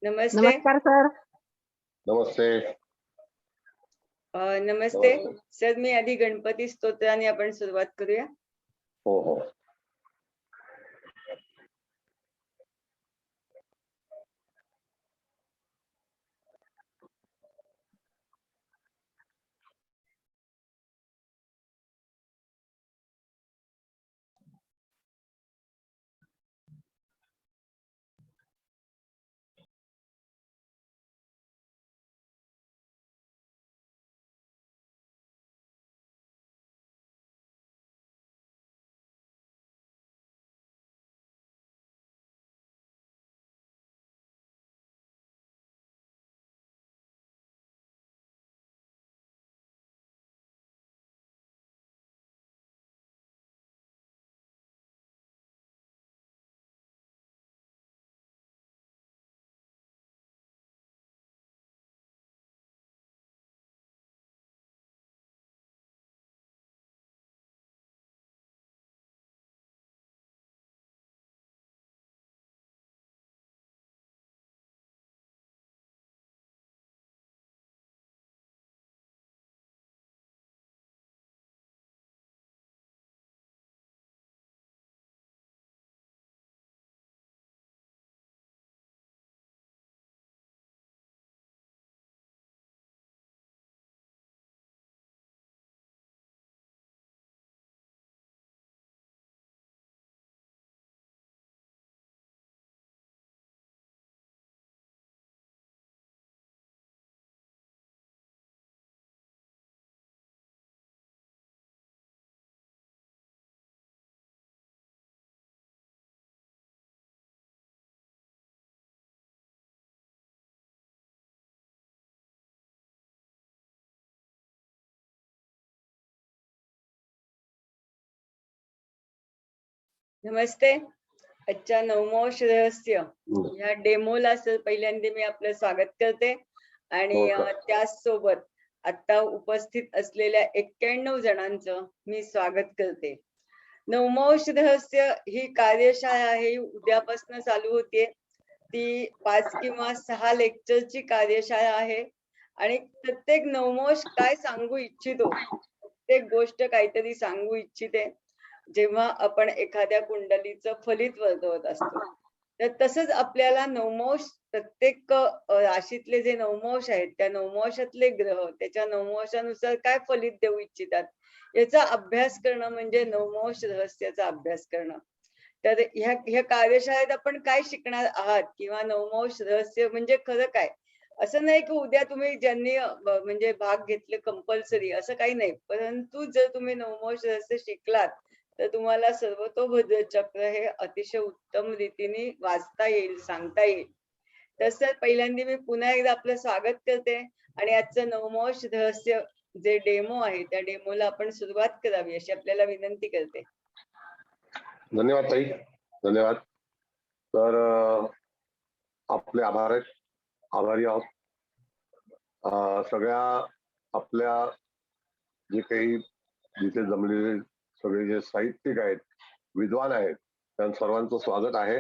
नमस्ते. नमस्कार सर. नमस्ते. नमस्ते सर, मी आधी गणपती स्तोत्राने आपण सुरुवात करूया. हो हो. नमस्ते. आजच्या नवमोष रहस्य या डेमोला सर पहिल्यांदा मी आपलं स्वागत करते आणि त्याचसोबत आता उपस्थित असलेल्या 91 जणांचं मी स्वागत करते. नवमोष रहस्य ही कार्यशाळा आहे, उद्यापासून चालू होते. ती 5 किंवा 6 लेक्चरची कार्यशाळा आहे आणि प्रत्येक नवमोष काय सांगू इच्छितो, प्रत्येक गोष्ट काहीतरी सांगू इच्छिते जेव्हा आपण एखाद्या कुंडलीचं फलित वर्तवत असतो. तर तसंच आपल्याला नवमोष प्रत्येक राशीतले जे नवमोष आहेत त्या नवमोषातले ग्रह त्याच्या नवमोषानुसार काय फलित देऊ इच्छितात याचा अभ्यास करणं म्हणजे नवमोष रहस्याचा अभ्यास करणं. तर ह्या कार्यशाळेत आपण काय शिकणार आहात किंवा नवमोष रहस्य म्हणजे खरं काय, असं नाही की उद्या तुम्ही ज्यांनी म्हणजे भाग घेतले कंपल्सरी असं काही नाही, परंतु जर तुम्ही नवमोष रहस्य शिकलात तर तुम्हाला सर्वतोभद्र चक्र हे अतिशय उत्तम रीतीने वाचता येईल, सांगता येईल. तसं पहिल्यांदा मी पुन्हा एकदा आपलं स्वागत करते आणि आजचं नवमोष रहस्य जे डेमो आहे त्या डेमोला आपण सुरुवात करावी अशी आपल्याला विनंती करते. धन्यवाद ताई, धन्यवाद. तर आपले आभारी आहोत. सगळ्या आपल्या जे काही जिथे जमलेले सगळे जे साहित्यिक आहेत, विद्वान आहेत, त्या सर्वांचं स्वागत आहे.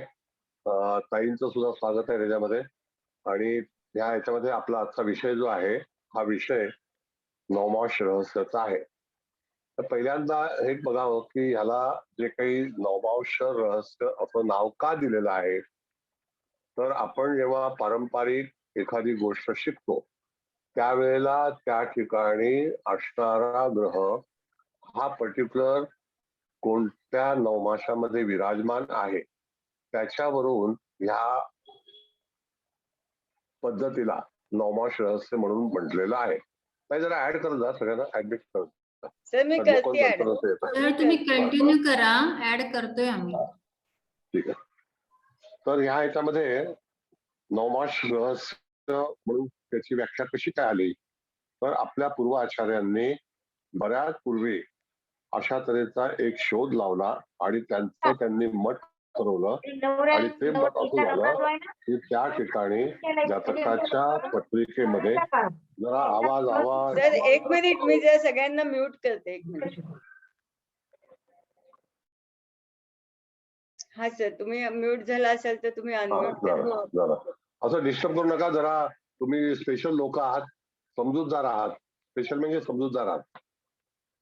ताईंचं सुद्धा स्वागत आहे त्याच्यामध्ये. आणि याच्यामध्ये आपला आजचा विषय जो आहे हा विषय नवमोष रहस्याचा आहे. तर पहिल्यांदा हे बघावं की ह्याला जे काही नवमोष रहस्य असं नाव का दिलेलं आहे, तर आपण जेव्हा पारंपरिक एखादी गोष्ट शिकतो त्यावेळेला त्या ठिकाणी असणारा ग्रह हा पर्टिक्युलर कोणत्या नवमाशामध्ये विराजमान आहे त्याच्यावरून ह्या पद्धतीला नवमाश रहस्य म्हणून म्हटलेलं आहे. काही जरा ऍड करत जा, सगळ्यांना ऍडमिट करत. सर मी करते ऍड. सर तुम्ही कंटिन्यू करा, ऍड करतोय आम्ही. ठीक आहे. तर ह्याच्यामध्ये नवमाश रहस्य म्हणून त्याची व्याख्या कशी काय आली, तर आपल्या पूर्व आचार्यांनी बऱ्याच पूर्वी अशा तऱ्हेचा एक शोध लावला आणि त्यांचं त्यांनी मत ठरवलं आणि ते मत असं झालं की त्या ठिकाणी जातकाच्या पत्रिकेमध्ये जरा आवाज सर एक मिनिट, मी जरा सगळ्यांना म्यूट करते, एक मिनिट. हा सर, तुम्ही म्यूट झाला असाल तर तुम्ही हा अनम्यूट करा. जरा जरा असं डिस्टर्ब करू नका जरा. तुम्ही स्पेशल लोक आहात, समजूतदार आहात. स्पेशल म्हणजे समजूतदार आहात.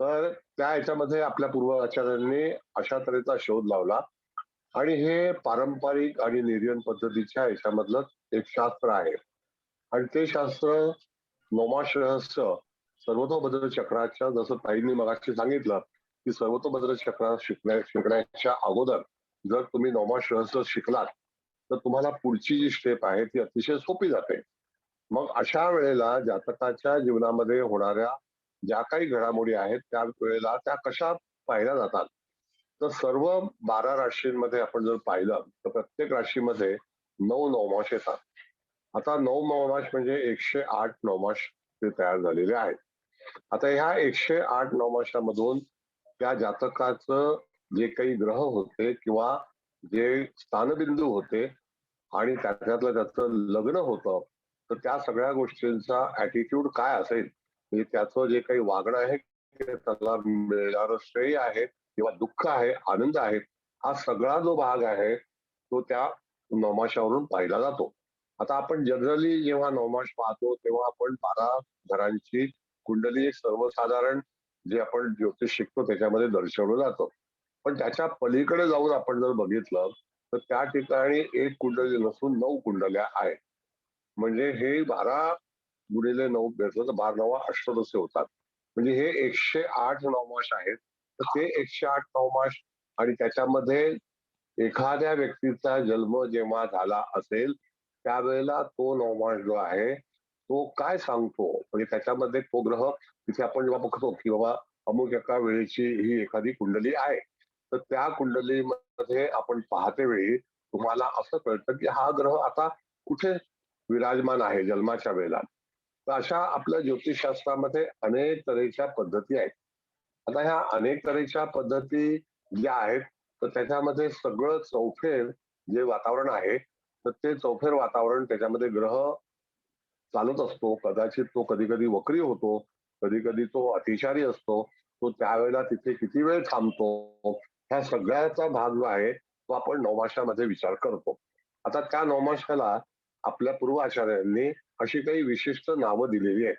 तर त्या ह्याच्यामध्ये आपल्या पूर्वाचार्यांनी अशा तऱ्हेचा शोध लावला आणि हे पारंपरिक आणि निर्यन पद्धतीच्या ह्याच्यामधलं एक शास्त्र आहे. आणि ते शास्त्र नोमाश रहस्य सर्वतोभद्र चक्राच्या, जसं ताईंनी मगाशी सांगितलं की सर्वतोभद्र चक्र शिकण्याच्या अगोदर जर तुम्ही नोमाश रहस्य शिकलात तर तुम्हाला पुढची जी स्टेप आहे ती अतिशय सोपी जाते. मग अशा वेळेला जातकाच्या जीवनामध्ये होणाऱ्या ज्या काही घडामोडी आहेत त्या वेळेला त्या कशा पाहिल्या जातात, तर सर्व 12 राशींमध्ये आपण जर पाहिलं तर प्रत्येक राशीमध्ये 9 नवमास येतात. आता 9 नवमास म्हणजे 108 नवमास ते तयार झालेले आहेत. आता ह्या 108 नवमासामधून त्या जातकाचं जे काही ग्रह होते किंवा जे स्थानबिंदू होते आणि त्याच्यातलं त्याचं लग्न होतं, तर त्या सगळ्या गोष्टींचा ऍटिट्यूड काय असेल, म्हणजे त्याचं जे काही वागणं आहे, ते त्याला मिळणारं श्रेय आहे किंवा दुःख आहे, आनंद आहे, हा सगळा जो भाग आहे तो त्या नवमाशावरून पाहिला जातो. आता आपण जनरली जेव्हा नवमास पाहतो तेव्हा आपण 12 घरांची कुंडली एक सर्वसाधारण जे आपण ज्योतिष शिकतो त्याच्यामध्ये दर्शवलं जातं. पण त्याच्या पलीकडे जाऊन आपण जर बघितलं तर त्या ठिकाणी एक कुंडली नसून 9 कुंडल्या आहेत. म्हणजे हे 12 गुणिले 9 घेतलं तर 12 9 अष्टदश होतात. म्हणजे हे 108 नवमास आहेत. तर ते 108 नवमास आणि त्याच्यामध्ये एखाद्या व्यक्तीचा जन्म जेव्हा झाला असेल त्यावेळेला तो नवमास जो आहे तो काय सांगतो, म्हणजे त्याच्यामध्ये तो ग्रह तिथे आपण जेव्हा बघतो की बाबा अमुक एका वेळेची ही एखादी कुंडली आहे, तर त्या कुंडलीमध्ये आपण पाहते वेळी तुम्हाला असं कळतं की हा ग्रह आता कुठे विराजमान आहे जन्माच्या वेळेला. तर अशा आपल्या ज्योतिषशास्त्रामध्ये अनेक तऱ्हेच्या पद्धती आहेत. आता ह्या अनेक तऱ्हेच्या पद्धती ज्या आहेत तर त्याच्यामध्ये सगळं चौफेर जे वातावरण आहे, तर ते चौफेर वातावरण त्याच्यामध्ये ग्रह चालत असतो. कदाचित तो कधी कधी वक्री होतो, कधी कधी तो अतिचारी असतो, तो त्यावेळेला तिथे किती वेळ थांबतो, ह्या सगळ्याचा भाग जो आहे तो आपण नवमाशामध्ये विचार करतो. आता त्या नवमाशाला आपल्या पूर्व आचार्यांनी अशी काही विशिष्ट नावं दिलेली आहेत.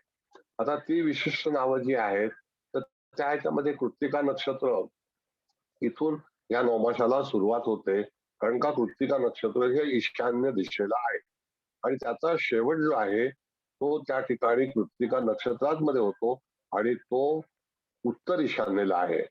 आता ती विशिष्ट नावं जी आहेत तर त्या ह्याच्यामध्ये कृत्तिका नक्षत्र इथून या नवमाशाला सुरुवात होते. कारण का कृत्तिका नक्षत्र हे ईशान्य दिशेला आहे आणि त्याचा शेवट जो आहे तो त्या ठिकाणी कृत्तिका नक्षत्रामध्ये होतो आणि तो उत्तर ईशान्येला आहे.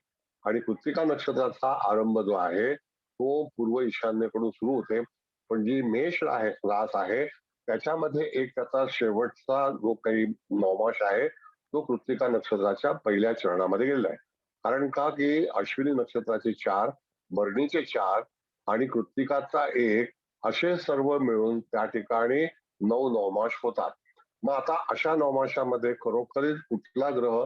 आणि कृत्तिका नक्षत्राचा आरंभ जो आहे तो पूर्व ईशान्येकडून सुरू होते. पण जी मेष आहे रास आहे त्याच्यामध्ये एक त्याचा शेवटचा जो काही नवमास आहे तो कृत्तिका नक्षत्राच्या पहिल्या चरणामध्ये गेलेला आहे. कारण का की अश्विनी नक्षत्राचे 4, भरणीचे 4 आणि कृत्तिकाचा 1 असे सर्व मिळून त्या ठिकाणी 9 नवमास होतात. मग आता अशा नवमाशामध्ये खरोखरीच कुठला ग्रह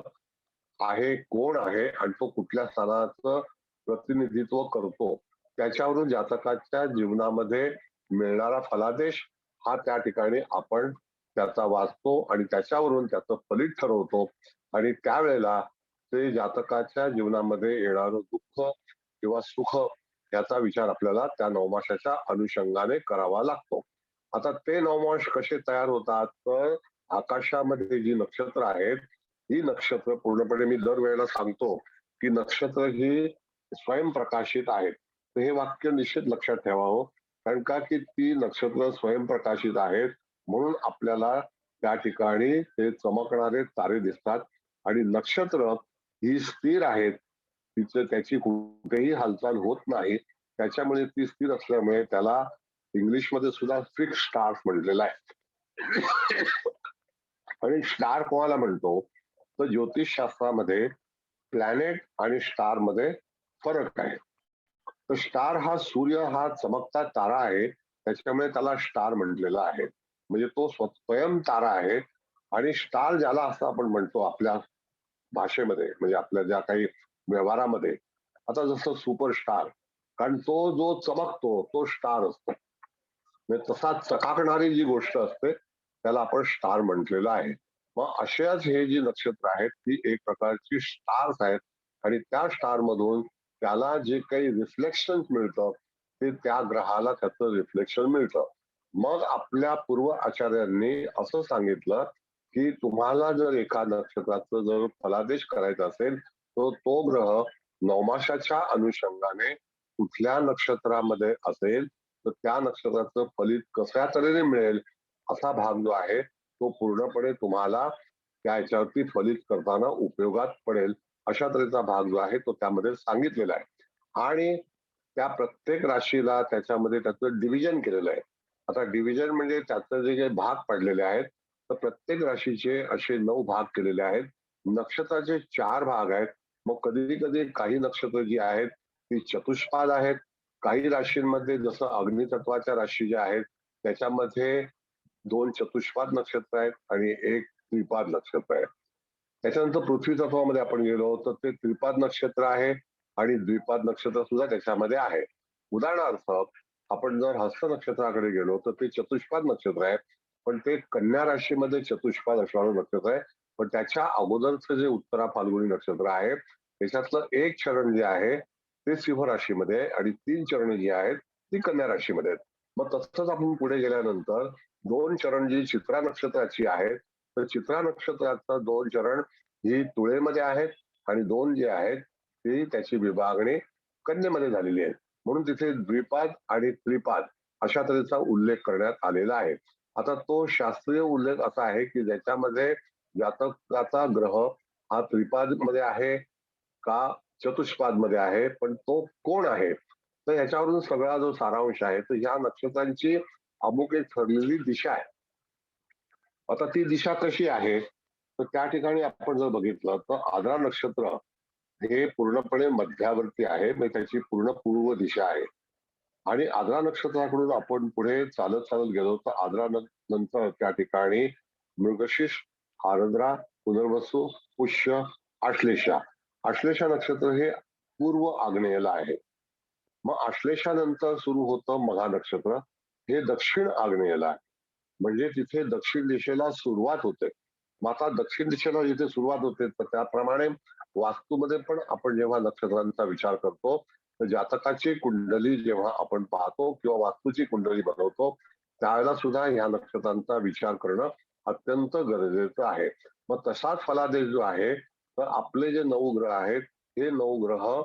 आहे, कोण आहे आणि तो कुठल्या स्थानाचं प्रतिनिधित्व करतो, त्याच्यावरून जातकाच्या जीवनामध्ये मिळणारा फलादेश हा त्या ठिकाणी आपण त्याचा वाचतो आणि त्याच्यावरून त्याचं फलित ठरवतो. आणि त्यावेळेला ते जातकाच्या जीवनामध्ये येणारं दुःख किंवा सुख याचा विचार आपल्याला त्या नवमाशाच्या अनुषंगाने करावा लागतो. आता ते नवमास कसे तयार होतात, तर आकाशामध्ये जी नक्षत्र आहेत ही नक्षत्र पूर्णपणे मी दरवेळेला सांगतो की नक्षत्र ही स्वयंप्रकाशित आहेत. तर हे वाक्य निश्चित लक्षात ठेवावं. कारण का की ती नक्षत्र स्वयंप्रकाशित आहेत म्हणून आपल्याला त्या ठिकाणी ते चमकणारे तारे दिसतात. आणि नक्षत्र ही स्थिर आहेत, तिचं त्याची कुठेही हालचाल होत नाही, त्याच्यामुळे ती स्थिर असल्यामुळे त्याला इंग्लिशमध्ये सुद्धा फिक्स स्टार्स म्हटलेलं आहे. आणि स्टार कोणाला म्हणतो, तर ज्योतिष शास्त्रामध्ये प्लॅनेट आणि स्टार मध्ये फरक आहे. तर स्टार हा सूर्य हा चमकता तारा आहे, त्याच्यामुळे त्याला स्टार म्हटलेला आहे. म्हणजे तो स्वयं तारा आहे. आणि स्टार ज्याला असं आपण म्हणतो आपल्या भाषेमध्ये, म्हणजे आपल्या ज्या काही व्यवहारामध्ये, आता जसं सुपरस्टार, कारण तो जो चमकतो तो स्टार असतो. म्हणजे तसा चकाकणारी जी गोष्ट असते त्याला आपण स्टार म्हटलेलं आहे. मग अशाच हे जी नक्षत्र आहेत ती एक प्रकारची स्टार्स आहेत. आणि त्या स्टार मधून त्याला जे काही रिफ्लेक्शन मिळतं ते त्या ग्रहाला त्याचं रिफ्लेक्शन मिळतं. मग आपल्या पूर्व आचार्यांनी असं सांगितलं की तुम्हाला जर एका नक्षत्राचं जर फलादेश करायचा असेल तर तो ग्रह नवमाशाच्या अनुषंगाने कुठल्या नक्षत्रामध्ये असेल तर त्या नक्षत्राचं फलित कशा तऱ्हेने मिळेल असा भाग जो आहे तो पूर्णपणे तुम्हाला त्या याच्यावरती फलित करताना उपयोगात पडेल अशा तऱ्हेचा भाग जो आहे तो त्यामध्ये सांगितलेला आहे. आणि त्या प्रत्येक राशीला त्याच्यामध्ये त्याचं डिव्हिजन केलेलं आहे. आता डिव्हिजन म्हणजे त्याचं जे काही भाग पडलेले आहेत तर प्रत्येक राशीचे असे 9 भाग केलेले आहेत. नक्षत्राचे 4 भाग आहेत. मग कधी कधी काही नक्षत्र जी आहेत ती चतुष्पाद आहेत. काही राशींमध्ये जसं अग्नितत्वाच्या राशी ज्या आहेत त्याच्यामध्ये 2 चतुष्पाद नक्षत्र आहेत आणि 1 त्रिपाद नक्षत्र आहे. त्याच्यानंतर पृथ्वी तत्वामध्ये आपण गेलो तर ते त्रिपाद नक्षत्र आहे आणि द्विपाद नक्षत्र सुद्धा त्याच्यामध्ये आहे. उदाहरणार्थ आपण जर हस्त नक्षत्राकडे गेलो तर ते चतुष्पाद नक्षत्र आहे, पण ते कन्या राशीमध्ये चतुष्पाद असणारं नक्षत्र आहे. पण त्याच्या अगोदरचं जे उत्तरा फाल्गुनी नक्षत्र आहे त्याच्यातलं एक चरण जे आहे ते सिंह राशीमध्ये आहे आणि 3 चरण जी आहेत ती कन्या राशीमध्ये आहेत. मग तसंच आपण पुढे गेल्यानंतर 2 चरण जी चित्रा नक्षत्राची आहेत तर चित्रा नक्षत्राचा 2 चरण ही तुळेमध्ये आहेत आणि 2 जे आहेत ती त्याची विभागणी कन्येमध्ये झालेली आहे. म्हणून तिथे द्विपाद आणि त्रिपाद अशा तऱ्हेचा उल्लेख करण्यात आलेला आहे. आता तो शास्त्रीय उल्लेख असा आहे की ज्याच्यामध्ये जातकाचा ग्रह हा त्रिपाद मध्ये आहे का चतुष्पाद मध्ये आहे, पण तो कोण आहे तर ह्याच्यावरून सगळा जो सारांश आहे तर ह्या नक्षत्रांची अमुक एक ठरलेली दिशा आहे. आता ती दिशा कशी आहे तर त्या ठिकाणी आपण जर बघितलं तर आद्रा नक्षत्र हे पूर्णपणे मध्यावरती आहे, म्हणजे त्याची पूर्ण पूर्व दिशा आहे. आणि आद्रा नक्षत्राकडून आपण पुढे चालत चालत गेलो तर आद्रा नंतर त्या ठिकाणी मृगशीर्ष, आर्द्रा, पुनर्वसू, पुष्य, आश्लेषा. आश्लेषा नक्षत्र हे पूर्व आग्नेयला आहे. मग आश्लेषानंतर सुरू होतं मघा नक्षत्र, हे दक्षिण आग्नेयला आहे. म्हणजे तिथे दक्षिण दिशेला सुरुवात होते. मग आता दक्षिण दिशेला जिथे सुरुवात होते तर त्याप्रमाणे वास्तूमध्ये पण आपण जेव्हा नक्षत्रांचा विचार करतो तर जातकाची कुंडली जेव्हा आपण पाहतो किंवा वास्तूची कुंडली बनवतो त्यावेळेला सुद्धा ह्या नक्षत्रांचा विचार करणं अत्यंत गरजेचं आहे. मग तसाच फलादेश जो आहे तर आपले जे 9 ग्रह आहेत हे 9 ग्रह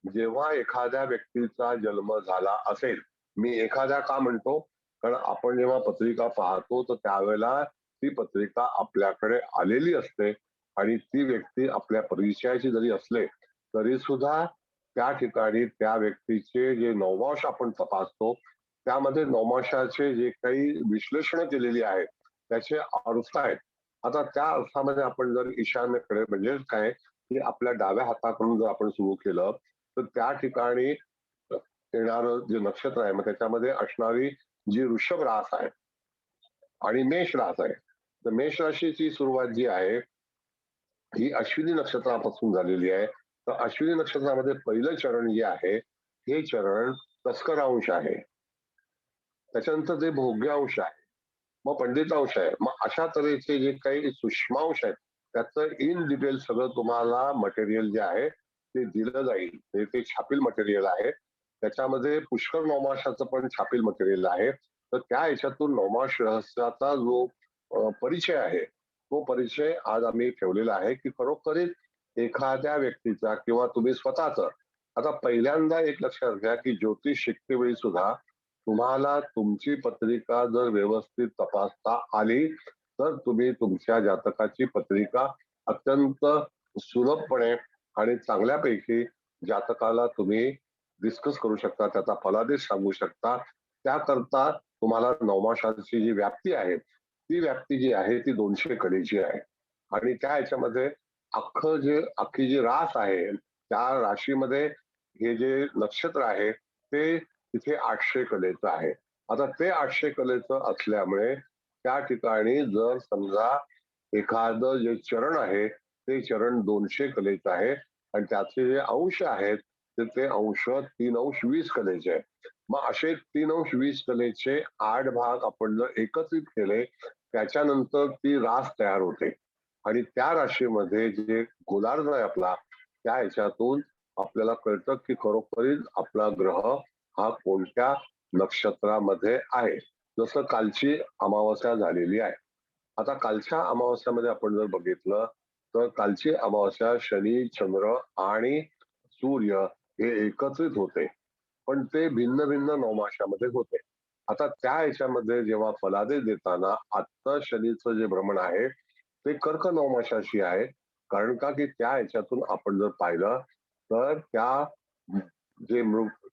जेव्हा एखाद्या व्यक्तीचा जन्म झाला असेल, मी एखाद्या का म्हणतो कारण आपण जेव्हा पत्रिका पाहतो तर त्यावेळेला ती पत्रिका आपल्याकडे आलेली असते आणि ती व्यक्ती आपल्या परिचयाची जरी असले तरी सुद्धा त्या ठिकाणी त्या व्यक्तीचे जे नवमांश आपण तपासतो त्यामध्ये नवमांशाचे जे काही विश्लेषण केलेली आहेत त्याचे अर्थ आहेत. आता त्या अर्थामध्ये आपण जर ईशान्येकडे म्हणजे काय की आपल्या डाव्या हाताकडून जर आपण सुरू केलं तर त्या ठिकाणी येणारं जे नक्षत्र आहे मग त्याच्यामध्ये असणारी जी वृषभ रास आहे आणि मेष रास आहे. तर मेष राशीची सुरुवात जी आहे ही अश्विनी नक्षत्रापासून झालेली आहे. तर अश्विनी नक्षत्रामध्ये पहिलं चरण जे आहे हे चरण तस्करांश आहे. त्याच्यानंतर ते भोग्यांश आहे, मग पंडितांश आहे. मग अशा तऱ्हेचे जे काही सूक्ष्मांश आहेत त्याचं इन डिटेल सगळं तुम्हाला मटेरियल जे आहे ते दिलं जाईल. ते छापील मटेरियल आहे. त्याच्यामध्ये पुष्कर नवमाशाचं पण छापील मटेरियल आहे. तर त्या ह्याच्यातून नवमाश रहस्याचा जो परिचय आहे तो परिचय आज आम्ही ठेवलेला आहे की खरोखरीच एखाद्या व्यक्तीचा किंवा तुम्ही स्वतःच आता पहिल्यांदा एक लक्षात घ्या की ज्योतिष शिकतेवेळी सुद्धा तुम्हाला तुमची पत्रिका जर व्यवस्थित तपासता आली तर तुम्ही तुमच्या जातकाची पत्रिका अत्यंत सुलभपणे आणि चांगल्यापैकी जातकाला तुम्ही डिस्कस करू शकता, त्याचा फलादेश सांगू शकता. त्याकरता तुम्हाला नवमाशाची जी व्याप्ती आहे ती व्याप्ती जी आहे ती 200 कलेची आहे आणि त्या ह्याच्यामध्ये अख्खी जी रास आहे त्या राशीमध्ये हे जे नक्षत्र आहे ते तिथे 800 कलेचं आहे. आता ते 800 कलेचं असल्यामुळे त्या ठिकाणी जर समजा एखादं जे चरण आहे ते चरण 200 कलेचं आहे आणि त्याचे जे अंश आहेत तर ते अंश 3 अंश 20 कलेचे आहे. मग असे 3 अंश 20 कलेचे 8 भाग आपण जर एकत्रित केले त्याच्यानंतर ती रास तयार होते आणि त्या राशीमध्ये जे गोलार्ध आहे आपला त्या ह्याच्यातून आपल्याला कळतं की खरोखरीच आपला ग्रह हा कोणत्या नक्षत्रामध्ये आहे. जसं कालची अमावस्या झालेली आहे. आता कालच्या अमावस्यामध्ये आपण जर बघितलं तर कालची अमावस्या शनी, चंद्र आणि सूर्य हे एकत्रित होते, पण ते भिन्न भिन्न नवमाशामध्ये होते. आता त्या ह्याच्यामध्ये जेव्हा फलादेश देताना आत्ता शनीचं जे भ्रमण आहे ते कर्क नवमाशाशी आहे. कारण का की त्या ह्याच्यातून आपण जर पाहिलं तर त्या जे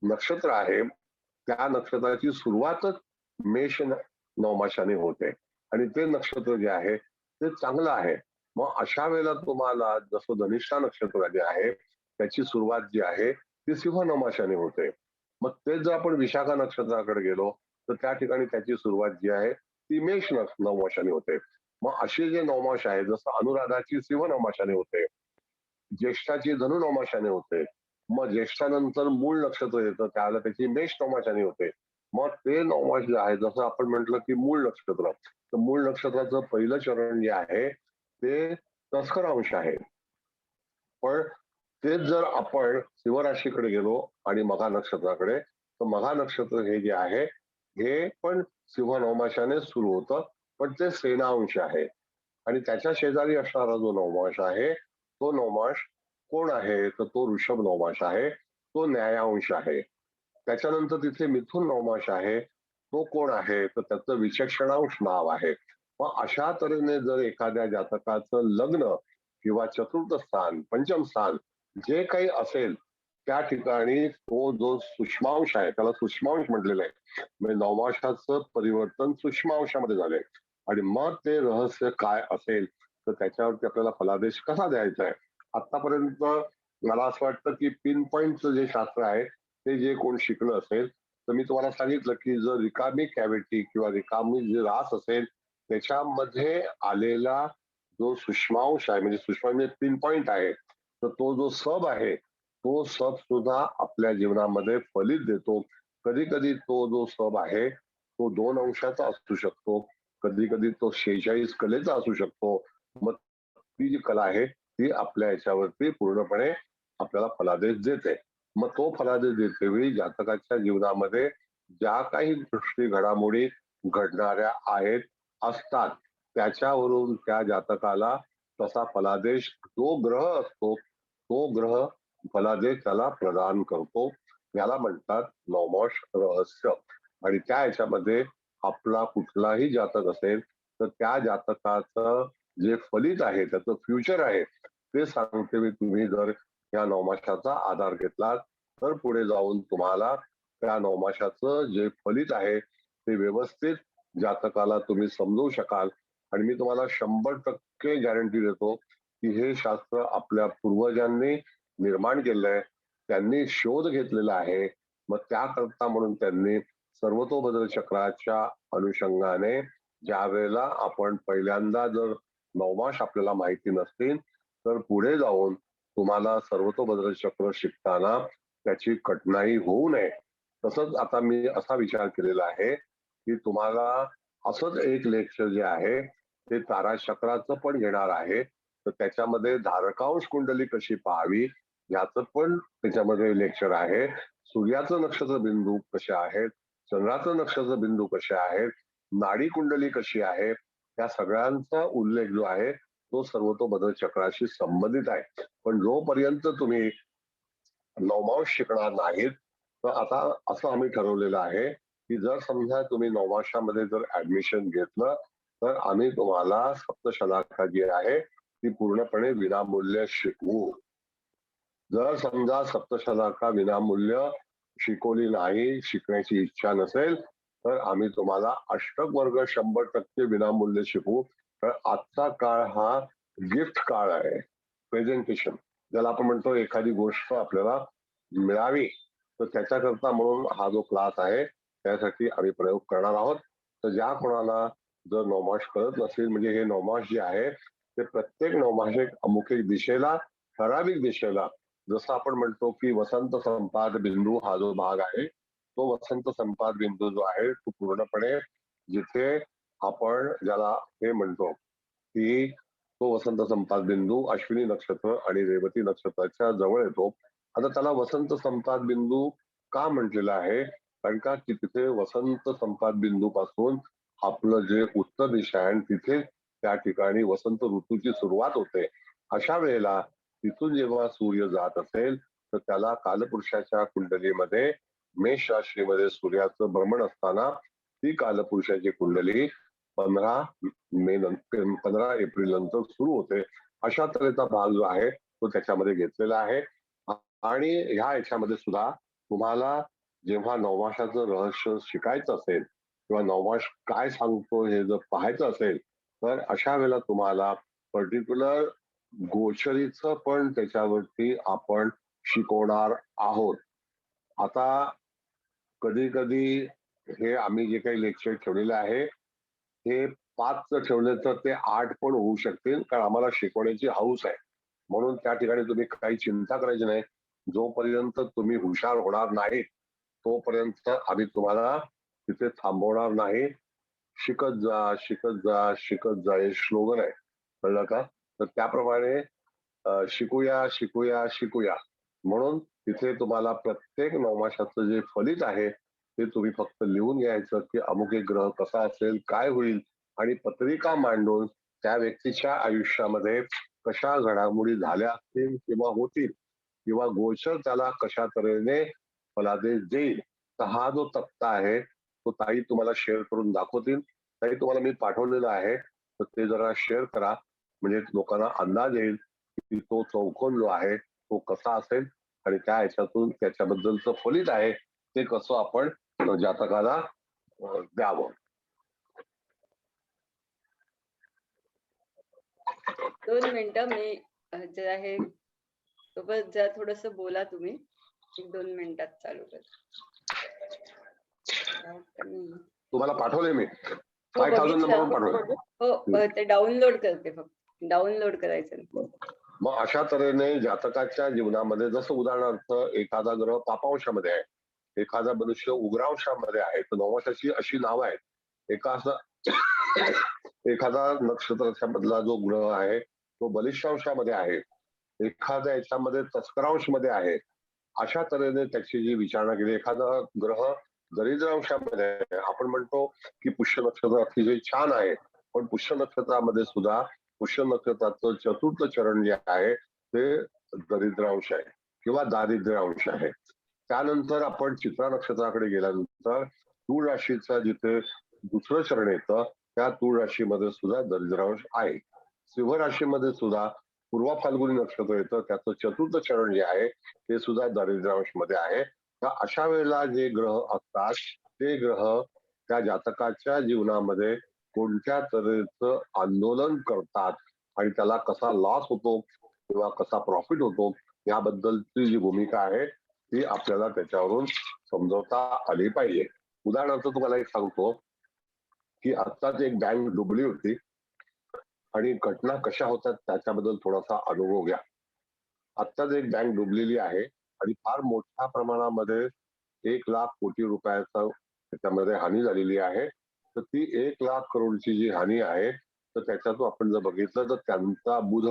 नक्षत्र आहे त्या नक्षत्राची सुरुवातच मेष नवमाशाने होते आणि ते नक्षत्र जे आहे ते चांगलं आहे. मग अशा वेळेला तुम्हाला जसं धनिष्ठा नक्षत्र जे आहे त्याची सुरुवात जी आहे ती सिंह नवमाशाने होते. मग तेच जर आपण विशाखा नक्षत्राकडे गेलो तर त्या ठिकाणी त्याची सुरुवात जी आहे ती मेष नवमाशाने होते. मग असे जे नवमाश आहे जसं अनुराधाची सिंह नवमाशाने होते, ज्येष्ठाची धनु नवमाशाने होते, मग ज्येष्ठानंतर मूळ नक्षत्र येतं त्याला त्याची मेष नवमाशाने होते. मग ते नवमाश जे आहे जसं आपण म्हटलं की मूळ नक्षत्र, तर मूळ नक्षत्राचं पहिलं चरण जे आहे ते तस्कर अंश आहे. पण तेच जर आपण सिंह राशीकडे गेलो आणि मघा नक्षत्राकडे, तर मघा नक्षत्र हे जे आहे हे पण सिंह नवमाशाने सुरू होतं, पण ते सेना अंश आहे. आणि त्याच्या शेजारी असणारा जो नवमाश आहे तो नवमाश कोण आहे तर तो ऋषभ नवमाश आहे, तो न्यायांश आहे. त्याच्यानंतर तिथे मिथुन नवमाश आहे, तो कोण आहे तर त्याचं विचक्षणांश नाव आहे. मग अशा तऱ्हेने जर एखाद्या जातकाचं लग्न किंवा चतुर्थ स्थान, पंचम स्थान जे काही असेल त्या ठिकाणी तो जो सूक्ष्मांश आहे त्याला सूक्ष्मांश म्हटलेलं आहे. म्हणजे नवमाशाचं परिवर्तन सूक्ष्मांशामध्ये झालंय आणि मग ते रहस्य काय असेल तर त्याच्यावरती आपल्याला फलादेश कसा द्यायचा आहे. आतापर्यंत मला असं वाटतं की पिन पॉइंटचं जे शास्त्र आहे ते जे कोण शिकलं असेल तर मी तुम्हाला सांगितलं की जर रिकामी कॅव्हिटी किंवा रिकामी जे रास असेल त्याच्यामध्ये आलेला जो सूक्ष्मांश आहे म्हणजे सूक्ष्म म्हणजे पिन पॉइंट आहे तर तो जो सब आहे तो सब सुद्धा आपल्या जीवनामध्ये फलित देतो. कधी कधी तो जो सब आहे तो 2 अंशाचा असू शकतो, कधी कधी तो 46 कलेचा असू शकतो. मग ती जी कला आहे ती आपल्या याच्यावरती पूर्णपणे आपल्याला फलादेश देते. मग तो फलादेश देते वेळी जातकाच्या जीवनामध्ये ज्या काही दृष्टी घडामोडी घडणाऱ्या आहेत असतात त्याच्यावरून त्या जातकाला तसा फलादेश जो ग्रह असतो तो ग्रह फलादेश त्याला प्रदान करतो. याला म्हणतात नवमाश रहस्य. आणि त्या ह्याच्यामध्ये आपला कुठलाही जातक असेल तर त्या जातकाचं जे फलित आहे त्याचं फ्युचर आहे ते सांगते मी. तुम्ही जर या नवमाशाचा आधार घेतलात तर पुढे जाऊन तुम्हाला त्या नवमाशाचं जे फलित आहे ते व्यवस्थित जातकाला तुम्ही समजवू शकाल. आणि मी तुम्हाला 100% गॅरंटी देतो की हे शास्त्र आपल्या पूर्वजांनी निर्माण केलंय, त्यांनी शोध घेतलेला आहे. मग त्याकरता म्हणून त्यांनी सर्वतोभद्र चक्राच्या अनुषंगाने ज्या वेळेला आपण पहिल्यांदा जर नवमाश आपल्याला माहिती नसतील तर पुढे जाऊन तुम्हाला सर्वतोभद्र चक्र शिकताना त्याची कठीणाई होऊ नये. तसंच आता मी असा विचार केलेला आहे की तुम्हाला असंच एक लेक्चर जे आहे ते ताराचक्राचं पण घेणार आहे. तर त्याच्यामध्ये धारकांश कुंडली कशी पाहावी ह्याचं पण त्याच्यामध्ये लेक्चर आहे. सूर्याचं नक्षत्र बिंदू कसे आहेत, चंद्राचं नक्षत्र बिंदू कसे आहेत, नाडी कुंडली कशी आहे, या सगळ्यांचा उल्लेख जो आहे तो सर्वतोभद्र चक्राशी संबंधित आहे. पण जोपर्यंत तुम्ही नवमाश शिकणार नाहीत तर आता असं आम्ही ठरवलेलं आहे की जर समजा तुम्ही नवमाशामध्ये जर ऍडमिशन घेतलं तर आम्ही तुम्हाला सप्तशलाका जी आहे ती पूर्णपणे विनामूल्य शिकवू. जर समजा सप्तशलाका विनामूल्य शिकवली नाही, शिकण्याची इच्छा नसेल तर आम्ही तुम्हाला अष्टक वर्ग 100% विनामूल्य शिकवू. तर आजचा काळ हा गिफ्ट काळ आहे, प्रेझेंटेशन ज्याला आपण म्हणतो. एखादी गोष्ट आपल्याला मिळावी तर त्याच्याकरता म्हणून हा जो क्लास आहे त्यासाठी आम्ही प्रयोग करणार आहोत. तर ज्या कोणाला जर नवमाश कळत नसेल म्हणजे हे नवमाश जे आहे ते प्रत्येक नवमाश एक अमुक एक दिशेला, ठराविक दिशेला, जसं आपण म्हणतो की वसंत संपाद बिंदू हा जो भाग आहे तो वसंत संपाद बिंदू जो आहे तो पूर्णपणे जिथे आपण ज्याला हे म्हणतो की तो वसंत संपाद बिंदू अश्विनी नक्षत्र आणि रेवती नक्षत्राच्या जवळ येतो. आता त्याला वसंत संपाद बिंदू का म्हटलेलं आहे? कारण का की तिथे वसंत संपात बिंदू पासून आपलं जे उत्तर दिशा आहे आणि तिथे त्या ठिकाणी वसंत ऋतूची सुरुवात होते. अशा वेळेला तिथून जेव्हा सूर्य जात असेल तर त्याला कालपुरुषाच्या कुंडलीमध्ये मेष राशीमध्ये सूर्याचं भ्रमण असताना ती कालपुरुषाची कुंडली 15 एप्रिल नंतर सुरू होते. अशा तऱ्हेचा भाग जो आहे तो त्याच्यामध्ये घेतलेला आहे. आणि ह्या याच्यामध्ये सुद्धा तुम्हाला जेव्हा नवमासाचं रहस्य शिकायचं असेल किंवा नवमास काय सांगतो हे जर पाहायचं असेल तर अशा वेळेला तुम्हाला पर्टिक्युलर गोचरीचं पण त्याच्यावरती आपण शिकवणार आहोत. आता कधी कधी हे आम्ही जे काही लेक्चर ठेवलेले आहे हे 5 ठेवले तर ते 8 पण होऊ शकतील, कारण आम्हाला शिकवण्याची हौस आहे. म्हणून त्या ठिकाणी तुम्ही काही चिंता करायची नाही. जोपर्यंत तुम्ही हुशार होणार नाही तोपर्यंत आम्ही तुम्हाला तिथे थांबवणार नाही. शिकत जा, शिकत जा, शिकत जा हे स्लोगन आहे. कळलं का? तर त्याप्रमाणे शिकूया, शिकूया, शिकूया. म्हणून तिथे तुम्हाला प्रत्येक नवमासाचं जे फलित आहे ते तुम्ही फक्त लिहून घ्यायचं की अमुक एक ग्रह कसा असेल, काय होईल आणि पत्रिका मांडून त्या व्यक्तीच्या आयुष्यामध्ये कशा घडामोडी झाल्या असतील किंवा होतील किंवा गोचर त्याला कशा तऱ्हेने फलादेश देईल. तर हा जो तक्ता आहे तो ताई तुम्हाला शेअर करून दाखवतील. ताई तुम्हाला मी पाठवलेला आहे तर ते जरा शेअर करा, म्हणजे लोकांना अंदाज येईल की तो चौकोन जो आहे तो कसा असेल आणि त्या ह्याच्यातून त्याच्याबद्दलचं फलित आहे ते कसं आपण जातकाला द्यावं. 2 मिनिटं मी जरा हे सोबत जरा थोडस बोला तुम्ही. 1-2 मिनिटात चालू कर. तुम्हाला पाठवले मी हो 5000 नंबर बघितलं. पाठवले. हो ते डाउनलोड करते, फक्त डाउनलोड करायचं. मग अशा तऱ्हेने जातकाच्या जीवनामध्ये जसं उदाहरणार्थ एखादा ग्रह पापांशामध्ये आहे, एखादा मनुष्य उग्रांशामध्ये आहे, तर नवमासाची अशी नावं आहेत. एका असं एखादा नक्षत्राच्या मधला जो ग्रह आहे तो बलिष्ठांशामध्ये आहे, एखाद्या याच्यामध्ये तस्करांश मध्ये आहे. अशा तऱ्हेने त्याची जी विचारणा केली. एखादा ग्रह दरिद्रांशामध्ये आहे, आपण म्हणतो की पुष्य नक्षत्र अतिशय छान आहे, पण पुष्य नक्षत्रामध्ये सुद्धा पुष्य नक्षत्राचं चतुर्थ चरण जे आहे ते दरिद्रांश आहे किंवा दारिद्र्य अंश आहे. त्यानंतर आपण चित्रा नक्षत्राकडे गेल्यानंतर तूळ राशीचा जिथे दुसरं चरण येतं त्या तूळ राशीमध्ये सुद्धा दरिद्रांश आहे. सिंह राशीमध्ये सुद्धा पूर्वा फाल्गुनी नक्षत्र येतं, त्याचं चतुर्थ चरण जे आहे ते सुद्धा दारिद्र्यांश मध्ये आहे. तर अशा वेळेला जे ग्रह असतात ते ग्रह त्या जातकाच्या जीवनामध्ये कोणत्या तऱ्हेचं आंदोलन करतात आणि त्याला कसा लॉस होतो किंवा कसा प्रॉफिट होतो याबद्दलची जी भूमिका आहे ती आपल्याला त्याच्यावरून समजवता आली पाहिजे. उदाहरणार्थ तुम्हाला एक सांगतो की आत्ताच एक बँक डुबली होती आणि घटना कशा होतात त्याच्याबद्दल थोडासा अनुभव घ्या. आत्ताच एक बँक डुबलेली आहे आणि फार मोठ्या प्रमाणामध्ये 1,00,000 कोटी रुपयाचा त्याच्यामध्ये हानी झालेली आहे. तर ती 1,00,000 करोडची जी हानी आहे तर त्याच्यातून आपण जर बघितलं तर त्यांचा बुध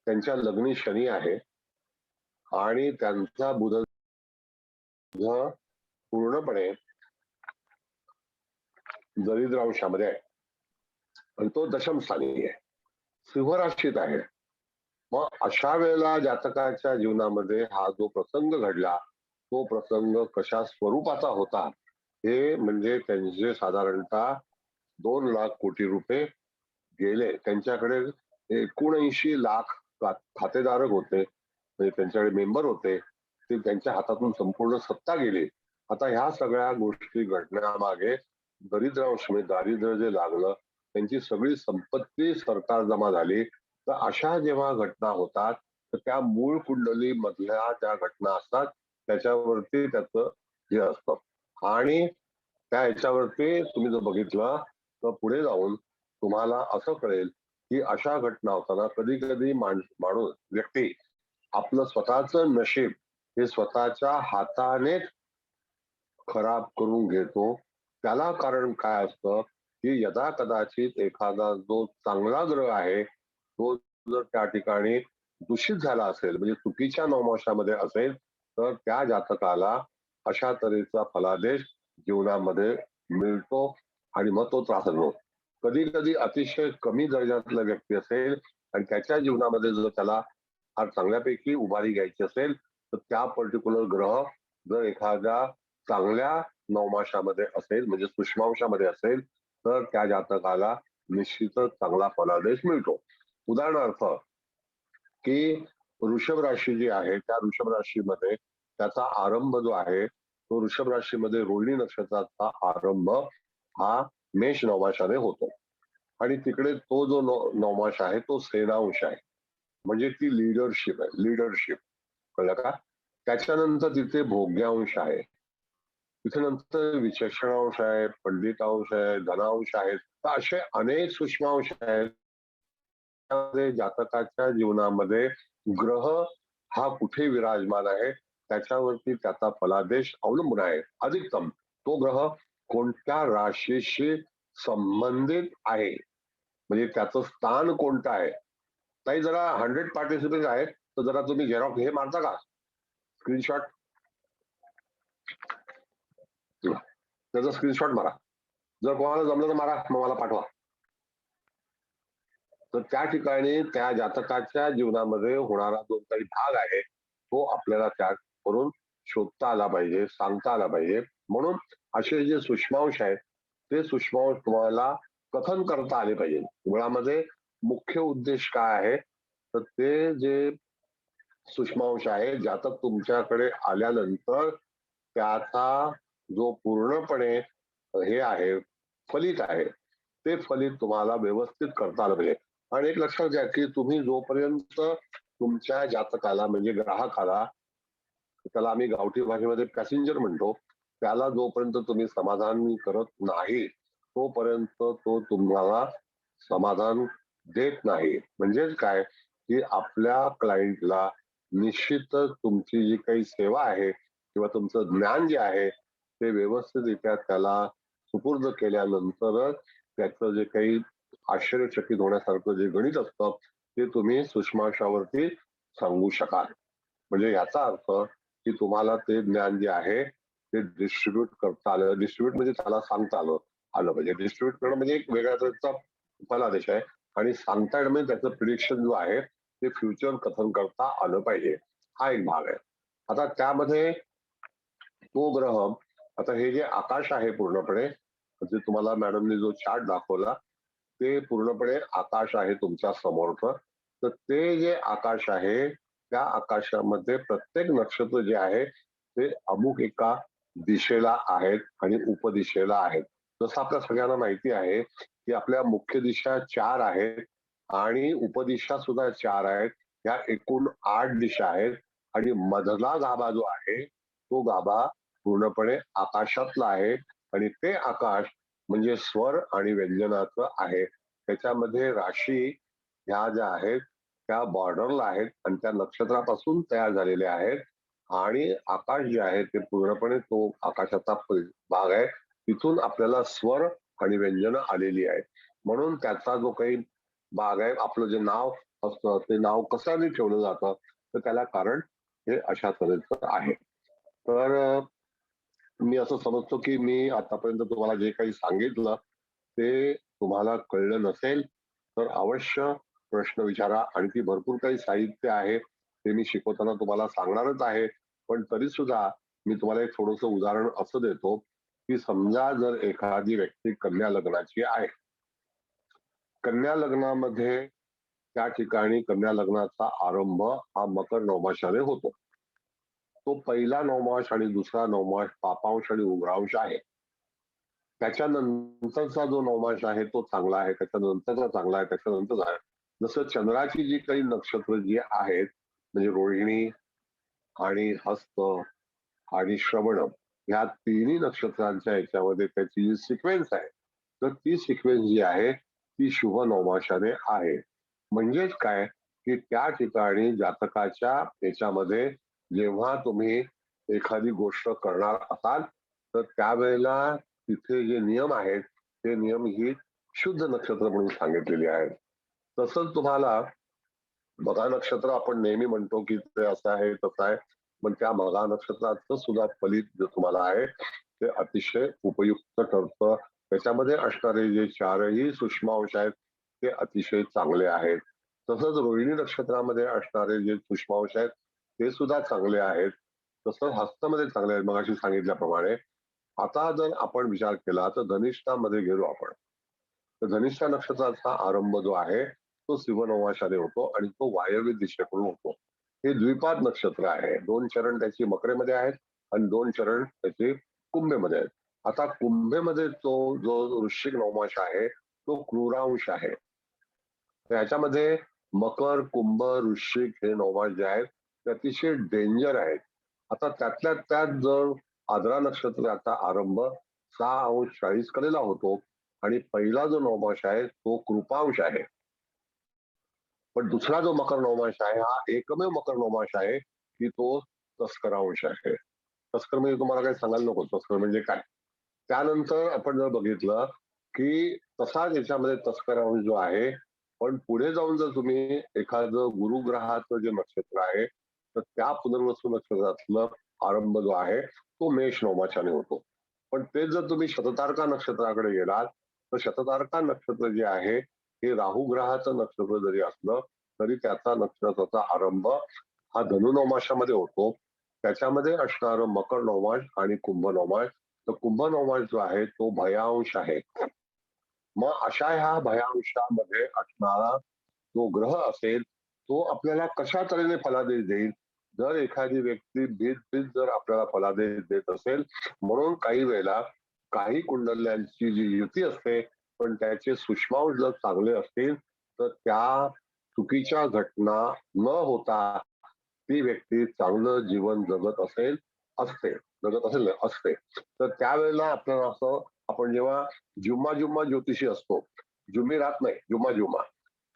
त्यांच्या लग्नी शनी आहे आणि त्यांचा बुध पूर्णपणे दरिद्रांशामध्ये आहे आणि तो दशम स्थानी आहे, सिंह राशीत आहे. मग अशा वेळेला जातकाच्या जीवनामध्ये हा जो प्रसंग घडला तो प्रसंग कशा स्वरूपाचा होता हे म्हणजे त्यांचे साधारणतः 2,00,000 कोटी रुपये गेले. त्यांच्याकडे 79,00,000 खातेधारक होते, म्हणजे त्यांच्याकडे मेंबर होते, ते त्यांच्या हातातून संपूर्ण सत्ता गेली. आता ह्या सगळ्या गोष्टी घडण्यामागे दरिद्रांश म्हणजे दारिद्र्य जे लागलं, त्यांची सगळी संपत्ती सरकार जमा झाली. तर अशा जेव्हा घटना होतात तर त्या मूळ कुंडली मधल्या त्या घटना असतात त्याच्यावरती त्याचं हे असतं आणि त्या ह्याच्यावरती तुम्ही जर बघितलं तर पुढे जाऊन तुम्हाला असं कळेल की अशा घटना होताना कधी कधी माणूस व्यक्ती आपलं स्वतःच नशीब हे स्वतःच्या हाताने खराब करून घेतो. त्याला कारण काय असतं की यदा कदाचित एखादा जो चांगला ग्रह आहे तो जर त्या ठिकाणी दूषित झाला असेल म्हणजे चुकीच्या नवमाशामध्ये असेल तर त्या जातकाला अशा तऱ्हेचा फलादेश जीवनामध्ये मिळतो आणि मग तो त्रास होतो. कधी कधी अतिशय कमी दर्जातला व्यक्ती असेल आणि त्याच्या जीवनामध्ये जर त्याला फार चांगल्यापैकी उभारी घ्यायची असेल तर त्या पर्टिक्युलर ग्रह जर एखाद्या चांगल्या नवमाशामध्ये असेल म्हणजे सूक्ष्मांशामध्ये असेल तर त्या जातकाला निश्चितच चांगला फलादेश मिळतो. उदाहरणार्थ की वृषभ राशी जी आहे त्या वृषभ राशीमध्ये त्याचा आरंभ जो आहे तो वृषभ राशीमध्ये रोहिणी नक्षत्राचा आरंभ हा मेष नवमाशाने होतो आणि तिकडे तो जो नवमाश आहे तो सेनांश आहे म्हणजे ती लीडरशिप आहे. लीडरशिप कळलं का? त्याच्यानंतर तिथे भोग्यांश आहे, तिथे नंतर विचक्षणांश आहे, पंडितांश आहे, धनांश आहेत. तर असे अनेक सूक्ष्मांश आहेत. त्यामध्ये जातकाच्या जीवनामध्ये ग्रह हा कुठे विराजमान आहे त्याच्यावरती त्याचा फलादेश अवलंबून आहे. अधिकतम तो ग्रह कोणत्या राशीशी संबंधित आहे म्हणजे त्याचं स्थान कोणतं आहे. ताई जरा 100 पार्टिसिपेंट आहेत तर जरा तुम्ही झेरॉक्स हे मारता का स्क्रीनशॉट, त्याचा स्क्रीनशॉट मारा. जर कोणाला जमलं तर मारा मग मला पाठवा. तर त्या ठिकाणी त्या जातकाच्या जीवनामध्ये होणारा जो काही भाग आहे तो आपल्याला त्याकडून शोधता आला पाहिजे, सांगता आला पाहिजे. म्हणून असे जे सूक्ष्मांश आहेत ते सूक्ष्मांश तुम्हाला कथन करता आले पाहिजे. मुळामध्ये मुख्य उद्देश काय आहे तर ते जे सूक्ष्मांश आहे जातक तुमच्याकडे आल्यानंतर त्याचा जो पूर्णपणे हे आहे फलित आहे ते फलित तुम्हाला व्यवस्थित करता आलं पाहिजे. आणि एक लक्षात घ्या की तुम्ही जोपर्यंत तुमच्या जातकाला म्हणजे ग्राहकाला, त्याला आम्ही गावठी भाषेमध्ये पॅसेंजर म्हणतो, त्याला जोपर्यंत तुम्ही समाधान करत नाही तोपर्यंत तो तुम्हाला समाधान देत नाही. म्हणजेच काय की आपल्या क्लायंटला निश्चितच तुमची जी काही सेवा आहे किंवा तुमचं ज्ञान जे आहे ते व्यवस्थितरित्या त्याला सुपूर्द केल्यानंतरच त्याचं जे काही आश्चर्यचकित होण्यासारखं जे गणित असतं ते तुम्ही सूक्ष्मांशावरती सांगू शकाल. म्हणजे याचा अर्थ की तुम्हाला ते ज्ञान जे आहे ते डिस्ट्रीब्युट करता आलं. डिस्ट्रीब्युट म्हणजे त्याला सांगता आलं आलं पाहिजे. डिस्ट्रीब्युट करणं म्हणजे एक वेगळ्या तऱ्हेचा फलादेश आहे आणि सांगता येणं म्हणजे त्याचं प्रिडिक्शन जो आहे ते फ्युचर कथन करता आलं पाहिजे. हा एक भाग आहे. आता त्यामध्ये तो ग्रह, आता हे जे आकाश आहे पूर्णपणे म्हणजे तुम्हाला मॅडमने जो चार्ट दाखवला ते पूर्णपणे आकाश आहे तुमच्या समोरचं. तर ते जे आकाश आहे त्या आकाशामध्ये प्रत्येक नक्षत्र जे आहे ते अमुक एका दिशेला आहेत आणि उपदिशेला आहेत. जसं आपल्या सगळ्यांना माहिती आहे की आपल्या मुख्य दिशा 4 आहेत आणि उपदिशा सुद्धा 4 आहेत. या एकूण 8 दिशा आहेत आणि मधला गाभा जो आहे तो गाभा पूर्णपणे आकाशातला आहे आणि ते आकाश म्हणजे स्वर आणि व्यंजनाचं आहे. त्याच्यामध्ये राशी ह्या ज्या आहेत त्या बॉर्डरला आहेत आणि त्या नक्षत्रापासून तयार झालेल्या आहेत आणि आकाश जे आहे ते पूर्णपणे तो आकाशाचा भाग आहे. तिथून आपल्याला स्वर आणि व्यंजन आलेली आहेत. म्हणून त्याचा जो काही भाग आहे आपलं जे नाव असतं ते नाव कशाने ठेवलं जातं तर त्याला कारण हे अशा तऱ्हेचं आहे. तर मी असं समजतो की मी आतापर्यंत तुम्हाला जे काही सांगितलं ते तुम्हाला कळलं नसेल तर अवश्य प्रश्न विचारा. आणखी भरपूर काही साहित्य आहे ते मी शिकवताना तुम्हाला सांगणारच आहे. पण तरी सुद्धा मी तुम्हाला एक थोडस उदाहरण असं देतो की समजा जर एखादी व्यक्ती कन्या लग्नाची आहे, कन्या लग्नामध्ये त्या ठिकाणी कन्या लग्नाचा आरंभ हा मकर नवमाशाने होतो. तो पहिला नवमाश आणि दुसरा नवमाश पापांश आणि उग्रांश आहे. त्याच्यानंतरचा जो नवमाश आहे तो चांगला आहे, त्याच्यानंतरचा चांगला आहे, त्याच्यानंतर आहे. जसं चंद्राची जी काही नक्षत्र जी आहेत म्हणजे रोहिणी आणि हस्त आणि श्रवण ह्या तिन्ही नक्षत्रांच्या याच्यामध्ये त्याची जी सिक्वेन्स आहे तर ती सिक्वेन्स जी आहे ती शुभ नवमाशाने आहे. म्हणजेच काय की त्या ठिकाणी जातकाच्या याच्यामध्ये जेव्हा तुम्ही एखादी गोष्ट करणार असाल तर त्यावेळेला तिथे जे नियम आहेत ते नियम ही शुद्ध नक्षत्र म्हणून सांगितलेले आहेत. तसंच तुम्हाला बघा नक्षत्र आपण नेहमी म्हणतो की ते असं आहे तसं आहे पण त्या मघा नक्षत्राचं सुद्धा फलित जे तुम्हाला आहे ते अतिशय उपयुक्त ठरतं. त्याच्यामध्ये असणारे जे चारही सूक्ष्मांश आहेत ते अतिशय चांगले आहेत. तसंच रोहिणी नक्षत्रामध्ये असणारे जे सूक्ष्मांश आहेत ते सुद्धा चांगले आहेत. तसं हस्तमध्ये चांगले आहेत मगाशी सांगितल्याप्रमाणे. आता जर आपण विचार केला तर धनिष्ठामध्ये गेलो आपण, तर धनिष्ठा नक्षत्राचा आरंभ जो आहे तो शिवनवमाशाने होतो आणि तो वायव्य दिशेकडून होतो. हे द्विपाद नक्षत्र आहे. 2 चरण त्याची मकरेमध्ये आहेत आणि 2 चरण त्याचे कुंभेमध्ये आहेत. आता कुंभेमध्ये तो जो वृश्चिक नवमाश आहे तो क्रूरांश आहे. तर याच्यामध्ये मकर, कुंभ, वृश्चिक हे नवमास जे आहेत ते अतिशय डेंजर आहेत. आता त्यातल्या त्यात जर आद्रा नक्षत्राचा आरंभ 6 अंश 40 कलेला होतो आणि पहिला जो नवमास आहे तो कृपांश आहे. पण दुसरा जो मकर नवमास आहे हा एकमेव मकर नवमास आहे की तो तस्करांश आहे. तस्कर म्हणजे तुम्हाला काही सांगायला नको तस्कर म्हणजे काय. त्यानंतर आपण जर बघितलं की तसाच याच्यामध्ये तस्करांश जो आहे, पण पुढे जाऊन जर तुम्ही एखादं गुरुग्रहाचं जे नक्षत्र आहे तर त्या पुनर्वसू नक्षत्रातलं आरंभ जो आहे तो मेष नवमाशाने होतो. पण ते जर तुम्ही शततारका नक्षत्राकडे गेलात तर शततारका नक्षत्र जे आहे हे राहू ग्रहाचं नक्षत्र जरी असलं तरी त्याचा नक्षत्राचा आरंभ हा धनु नवमाशामध्ये होतो. त्याच्यामध्ये असणारं मकर नवमास आणि कुंभ नवमास, तर कुंभ नवमास जो आहे तो भयांश आहे. मग अशा ह्या भयांशामध्ये असणारा जो ग्रह असेल तो आपल्याला कशा तऱ्हेने फलादेश देईल. जर एखादी व्यक्ती भीत जर आपल्याला फलादेश देत असेल, म्हणून काही वेळेला काही कुंडल्यांची जी युती असते पण त्याचे सूक्ष्मांश जर चांगले असतील तर त्या चुकीच्या घटना न होता ती व्यक्ती चांगलं जीवन जगत असेल असते. तर त्यावेळेला आपल्याला असं आपण जेव्हा जुम्मा ज्योतिषी असतो, जुम्मी राहत नाही जुम्मा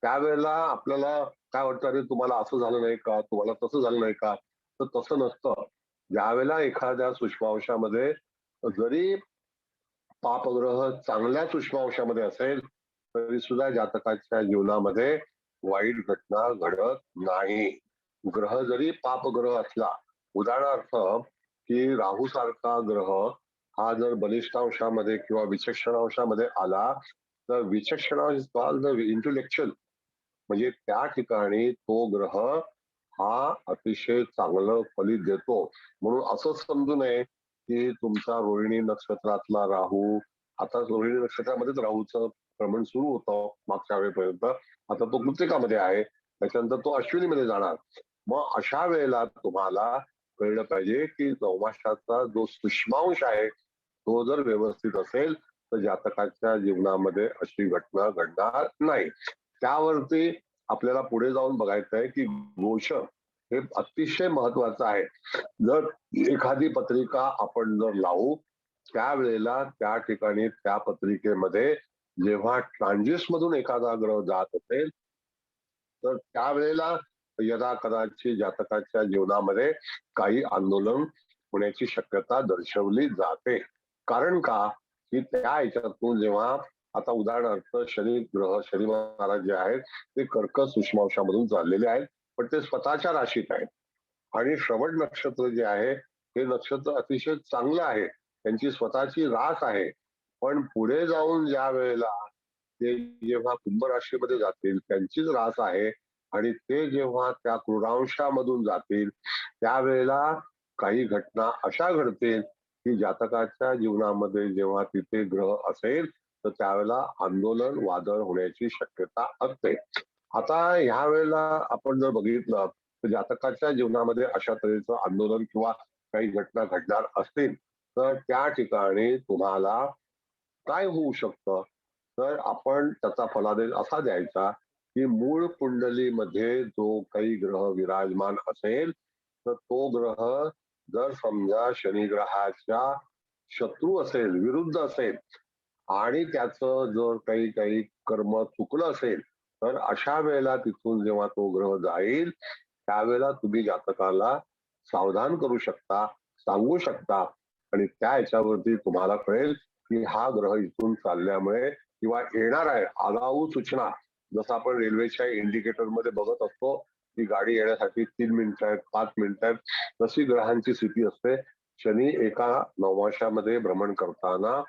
त्यावेळेला आपल्याला काय वाटतं अरे तुम्हाला असं झालं नाही का, तुम्हाला तसं झालं नाही का, तर तसं नसतं. ज्यावेळेला एखाद्या सूक्ष्मांशामध्ये जरी पापग्रह चांगल्या सूक्ष्मांशामध्ये असेल तरी सुद्धा जातकाच्या जीवनामध्ये वाईट घटना घडत नाही. ग्रह जरी पापग्रह असला, उदाहरणार्थ की राहू सारखा ग्रह हा जर बलिष्ठांशामध्ये किंवा विचक्षणांशामध्ये आला तर विचक्षणांश इंटेलेक्च्युअल म्हणजे त्या ठिकाणी तो ग्रह हा अतिशय चांगलं फलित देतो. म्हणून असं समजू नये की तुमचा रोहिणी नक्षत्रातला राहू, आता रोहिणी नक्षत्रामध्येच राहूचं भ्रमण सुरू होतं मागच्या वेळेपर्यंत, आता तो कृतिकामध्ये आहे, त्याच्यानंतर तो अश्विनीमध्ये जाणार. मग अशा वेळेला तुम्हाला कळलं पाहिजे की नवमाशाचा जो सूक्ष्मांश आहे तो जर व्यवस्थित असेल तर जातकाच्या जीवनामध्ये अशी घटना घडणार नाही. त्यावरती आपल्याला पुढे जाऊन बघायचं आहे की गोष हे अतिशय महत्वाचं आहे. जर एखादी पत्रिका आपण जर लावू त्यावेळेला त्या ठिकाणी त्या पत्रिकेमध्ये जेव्हा ट्रान्झिट मधून एखादा ग्रह जात असेल तर त्यावेळेला यदा कदाचित जातकाच्या जीवनामध्ये काही आंदोलन होण्याची शक्यता दर्शवली जाते. कारण का की त्या ह्याच्यातून जेव्हा आता उदाहरणार्थ शनी महाराज जे आहेत ते कर्क सूक्ष्मांशामधून चाललेले आहेत पण ते स्वतःच्या राशीत आहेत आणि श्रवण नक्षत्र जे आहे हे नक्षत्र अतिशय चांगलं आहे, त्यांची स्वतःची रास आहे. पण पुढे जाऊन ज्या वेळेला ते जेव्हा कुंभ राशीमध्ये जातील त्यांचीच रास आहे आणि ते जेव्हा त्या क्रूरांशामधून जातील त्यावेळेला काही घटना अशा घडतील की जातकाच्या जीवनामध्ये जेव्हा तिथे ग्रह असेल तर त्यावेळेला आंदोलन वादळ होण्याची शक्यता असते. आता ह्या वेळेला आपण जर बघितलं तर जातकाच्या जीवनामध्ये अशा तऱ्हेचं आंदोलन किंवा काही घटना घडणार असतील तर त्या ठिकाणी तुम्हाला काय होऊ शकतं, तर आपण त्याचा फलादेश असा द्यायचा की मूळ कुंडलीमध्ये जो काही ग्रह विराजमान असेल तर तो ग्रह जर समजा शनी ग्रहाच्या शत्रू असेल, विरुद्ध असेल आणि त्याचं जर काही कर्म चुकलं असेल तर अशा वेळेला तिथून जेव्हा तो ग्रह जाईल त्यावेळेला तुम्ही जातकाला सावधान करू शकता, सांगू शकता आणि त्या ह्याच्यावरती तुम्हाला कळेल की हा ग्रह इथून चालल्यामुळे किंवा येणार आहे आगाऊ सूचना, जसं आपण रेल्वेच्या इंडिकेटर मध्ये बघत असतो ही गाडी येण्यासाठी 3 मिनिटं आहेत, 5 मिनिटं आहेत, तशी ग्रहांची स्थिती असते. शनी एका नवमाशामध्ये भ्रमण करताना